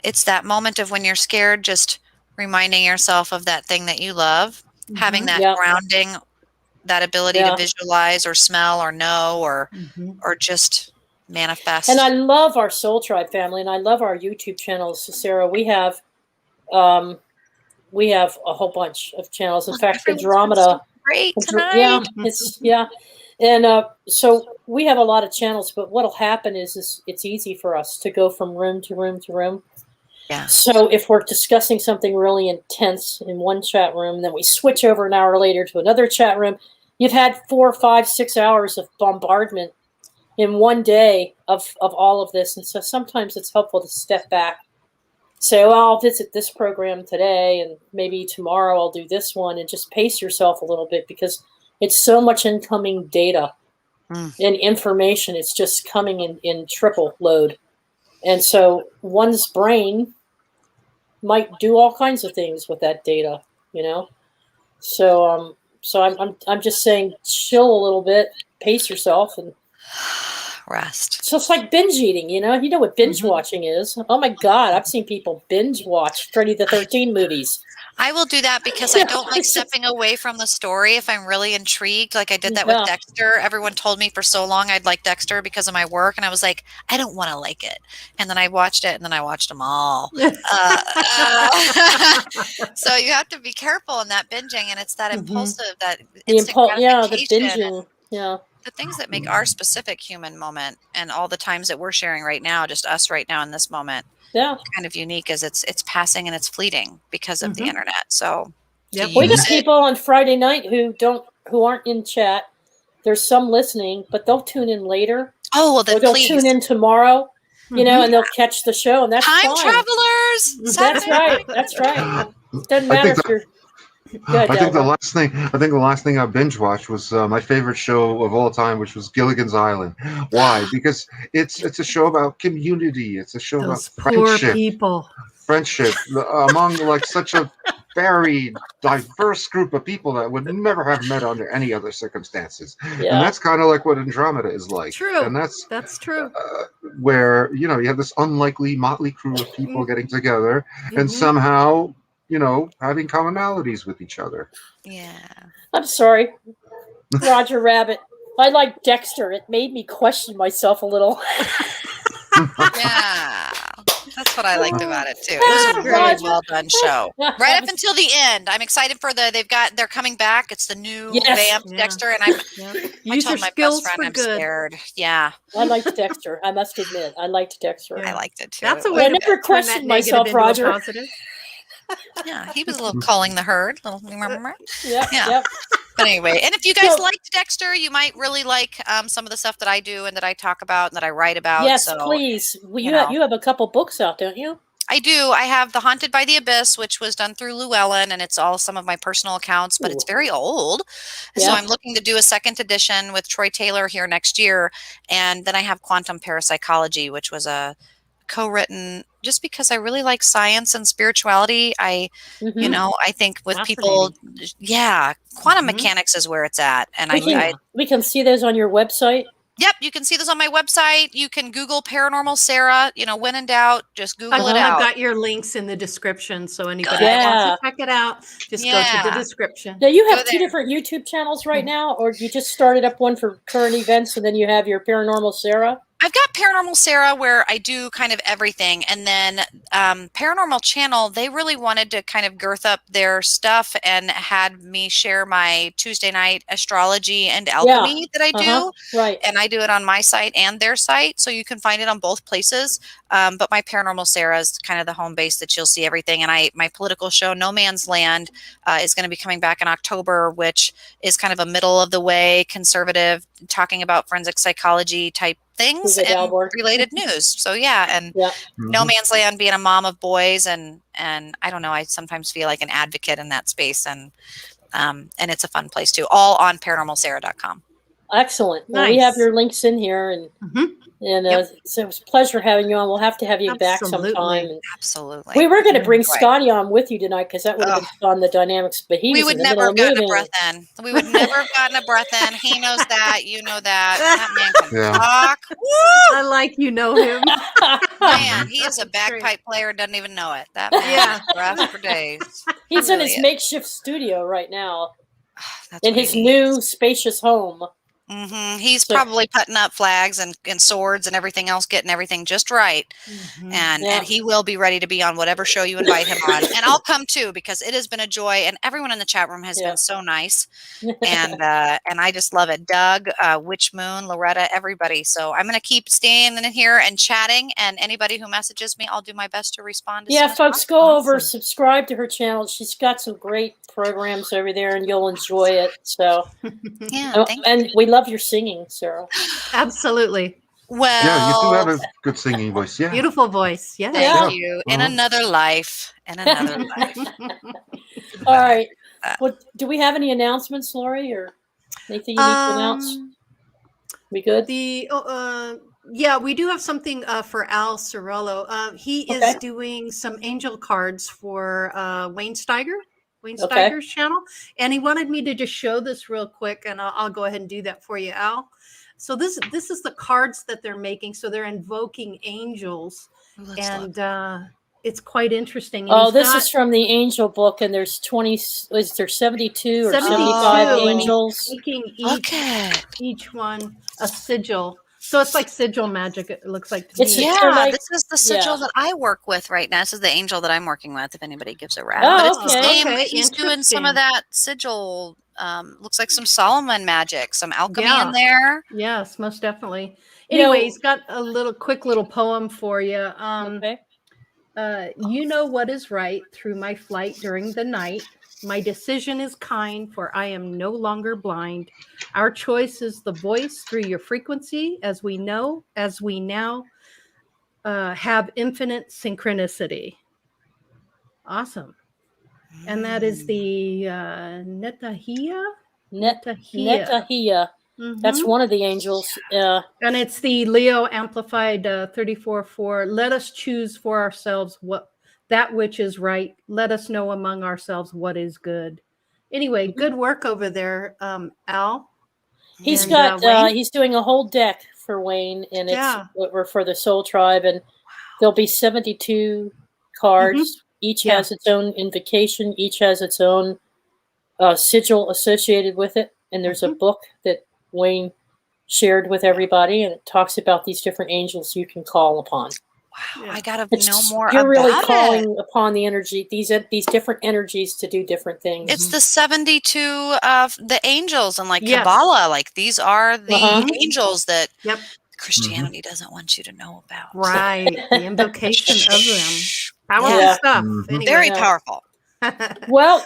It's that moment of when you're scared, just reminding yourself of that thing that you love, having that grounding, that ability to visualize or smell or know or just manifest. And I love our Soul Tribe family, and I love our YouTube channels, Sarah. We have a whole bunch of channels. In fact, Andromeda. Great tonight. And so we have a lot of channels, but what'll happen is it's easy for us to go from room to room to room. Yeah. So if we're discussing something really intense in one chat room, then we switch over an hour later to another chat room. You've had 4, 5, 6 hours of bombardment in one day of all of this. And so sometimes it's helpful to step back, say, well, I'll visit this program today, and maybe tomorrow I'll do this one, and just pace yourself a little bit, because it's so much incoming data and information. It's just coming in triple load. And so one's brain might do all kinds of things with that data, you know? So I'm just saying, chill a little bit, pace yourself, and rest. So it's like binge eating, you know? You know what binge watching is. Oh my God, I've seen people binge watch Friday the 13th movies. I will do that because I don't like stepping away from the story if I'm really intrigued. Like I did that with Dexter. Everyone told me for so long I'd like Dexter because of my work. And I was like, I don't want to like it. And then I watched it, and then I watched them all. So you have to be careful in that binging. And it's that impulsive, that instant gratification. The binging. Yeah. The things that make our specific human moment, and all the times that we're sharing right now, just us right now in this moment, kind of unique, as it's passing and it's fleeting because of the internet. So we get people on Friday night who aren't in chat. There's some listening, but they'll tune in later. Oh, well, then they'll tune in tomorrow, you know, and they'll catch the show, and that's time fine. Travelers. That's right. That's right. Doesn't matter if you're. I think the last thing I binge watched was my favorite show of all time, which was Gilligan's Island. Why? Because it's a show about community. It's a show about friendship. Poor people. Friendship among like such a varied, diverse group of people that would never have met under any other circumstances. Yeah. And that's kind of like what Andromeda is like. True. And that's true. Where, you know, you have this unlikely motley crew of people getting together and somehow, you know, having commonalities with each other. Yeah. I'm sorry, Roger Rabbit. I like Dexter. It made me question myself a little. Yeah. That's what I liked about it too. It was a really well done show. Right up until the end. I'm excited for they're coming back. It's the new vamp Dexter, and I told my best friend I'm scared. Yeah. I liked Dexter. I must admit, I liked Dexter. I liked it too. That's a way I never questioned myself, Roger. Yeah, he was a little calling the herd. Yeah. But anyway, and if you guys liked Dexter, you might really like some of the stuff that I do and that I talk about and that I write about. Yes, please. Well, you have a couple books out, don't you? I do. I have The Haunted by the Abyss, which was done through Llewellyn, and it's all some of my personal accounts, but it's very old. So I'm looking to do a second edition with Troy Taylor here next year. And then I have Quantum Parapsychology, which was a co-written just because I really like science and spirituality. You know, I think with people, quantum mechanics is where it's at. And we can see those on your website. Yep, you can see this on my website. You can Google Paranormal Sarah. You know, when in doubt, just Google it out. I've got your links in the description, so anybody that wants to check it out, just go to the description. Now, you have two different YouTube channels right now, or you just started up one for current events, and then you have your Paranormal Sarah? I've got Paranormal Sarah, where I do kind of everything. And then Paranormal Channel, they really wanted to kind of girth up their stuff and had me share my Tuesday night astrology and alchemy that I do. Right. And I do it on my site and their site. So you can find it on both places. But my Paranormal Sarah is kind of the home base that you'll see everything. And my political show, No Man's Land, is going to be coming back in October, which is kind of a middle of the way conservative, talking about forensic psychology type things and related news. So No Man's Land, being a mom of boys, and I don't know, I sometimes feel like an advocate in that space, and it's a fun place too. All on paranormalsarah.com. Excellent. Well, we have your links in here, and so it was a pleasure having you on. We'll have to have you back sometime. Absolutely. We were going to bring Scotty on with you tonight, because that would have been fun, the dynamics, but we would never have gotten a breath in. We would never have gotten a breath in. He knows that. You know that. That man can talk. Woo! I like you know him. Man, he is a bagpipe player, doesn't even know it. That man breath for days. He's in his makeshift studio right now. In his new spacious home. He's probably putting up flags and swords and everything else, getting everything just right. And he will be ready to be on whatever show you invite him on. And I'll come too, because it has been a joy. And everyone in the chat room has been so nice. And I just love it. Doug, Witch Moon, Loretta, everybody. So I'm going to keep staying in here and chatting. And anybody who messages me, I'll do my best to respond. Folks, go over, subscribe to her channel. She's got some great programs over there, and you'll enjoy it. So, and we love your singing, Sarah. Absolutely. Well, yeah, you do have a good singing voice. Yeah, beautiful voice. Yeah, thank you. In another life. All right. Well, do we have any announcements, Lori, or anything you need to announce? We good? Yeah, we do have something for Al Cirillo. He is doing some angel cards for Wayne Steiger's channel, and he wanted me to just show this real quick, and I'll go ahead and do that for you, Al. So this is the cards that they're making. So they're invoking angels, and it's quite interesting. And this is from the angel book, and there's 72 or 75 angels. Making each one a sigil. So it's like sigil magic, it looks like to me. This is the sigil that I work with right now. This is the angel that I'm working with, if anybody gives a rattle. But it's the same. He's doing some of that sigil, looks like some Solomon magic, some alchemy in there. Yes, most definitely. Anyway, he's got a quick little poem for you. You know what is right through my flight during the night. My decision is kind, for I am no longer blind. Our choice is the voice through your frequency, as we now have infinite synchronicity. Awesome. And that is the Netahia. That's one of the angels. And it's the Leo amplified 34:4. Let us choose for ourselves that which is right. Let us know among ourselves what is good. Anyway, good work over there, Al. He's he's doing a whole deck for Wayne, and it's for the Soul Tribe, and there'll be 72 cards. Each has its own invocation. Each has its own sigil associated with it. And there's a book that Wayne shared with everybody, and it talks about these different angels you can call upon. Wow, I gotta know more. You're really calling upon the energy, these different energies to do different things. It's the 72 of the angels, and like Kabbalah, like these are the angels that Christianity doesn't want you to know about. Right, the invocation of them. Powerful stuff. Anyway, very powerful. Well,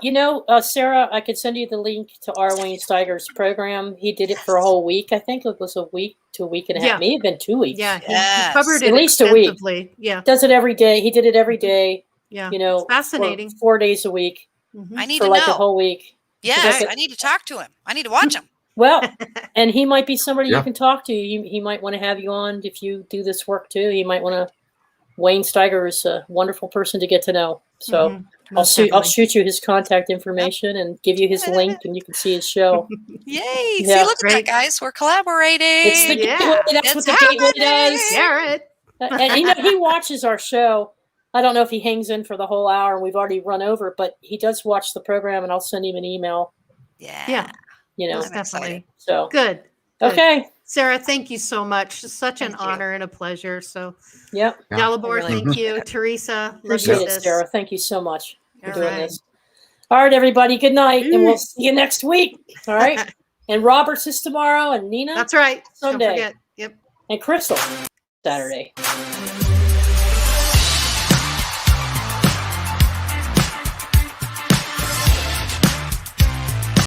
Sarah, I could send you the link to our Wayne Steiger's program. He did it for a whole week. I think it was a week to a week and a half. Maybe even 2 weeks. Yeah, he covered it at least a week. Yeah, does it every day. He did it every day. Yeah, it's fascinating. 4 days a week. I need for to like know. A whole week. Yes, I need to talk to him. I need to watch him. Well, and he might be somebody you can talk to. He might want to have you on if you do this work too. He might want to. Wayne Steiger is a wonderful person to get to know. So I'll shoot you his contact information and give you his link, and you can see his show. Yay! See, look at that, guys. We're collaborating. It's the gateway. That's what the gateway does. Garrett. And he watches our show. I don't know if he hangs in for the whole hour, and we've already run over, but he does watch the program, and I'll send him an email. Yeah. Definitely. So good. Okay. Sarah, thank you so much. Such an honor and a pleasure. So, Yep. Dalibor, thank you. Teresa, appreciate it, Sarah. Thank you so much for doing this. All right, everybody. Good night, and we'll see you next week. All right. And Roberts is tomorrow, and Nina. That's right. Sunday. Don't forget. Yep. And Crystal Saturday.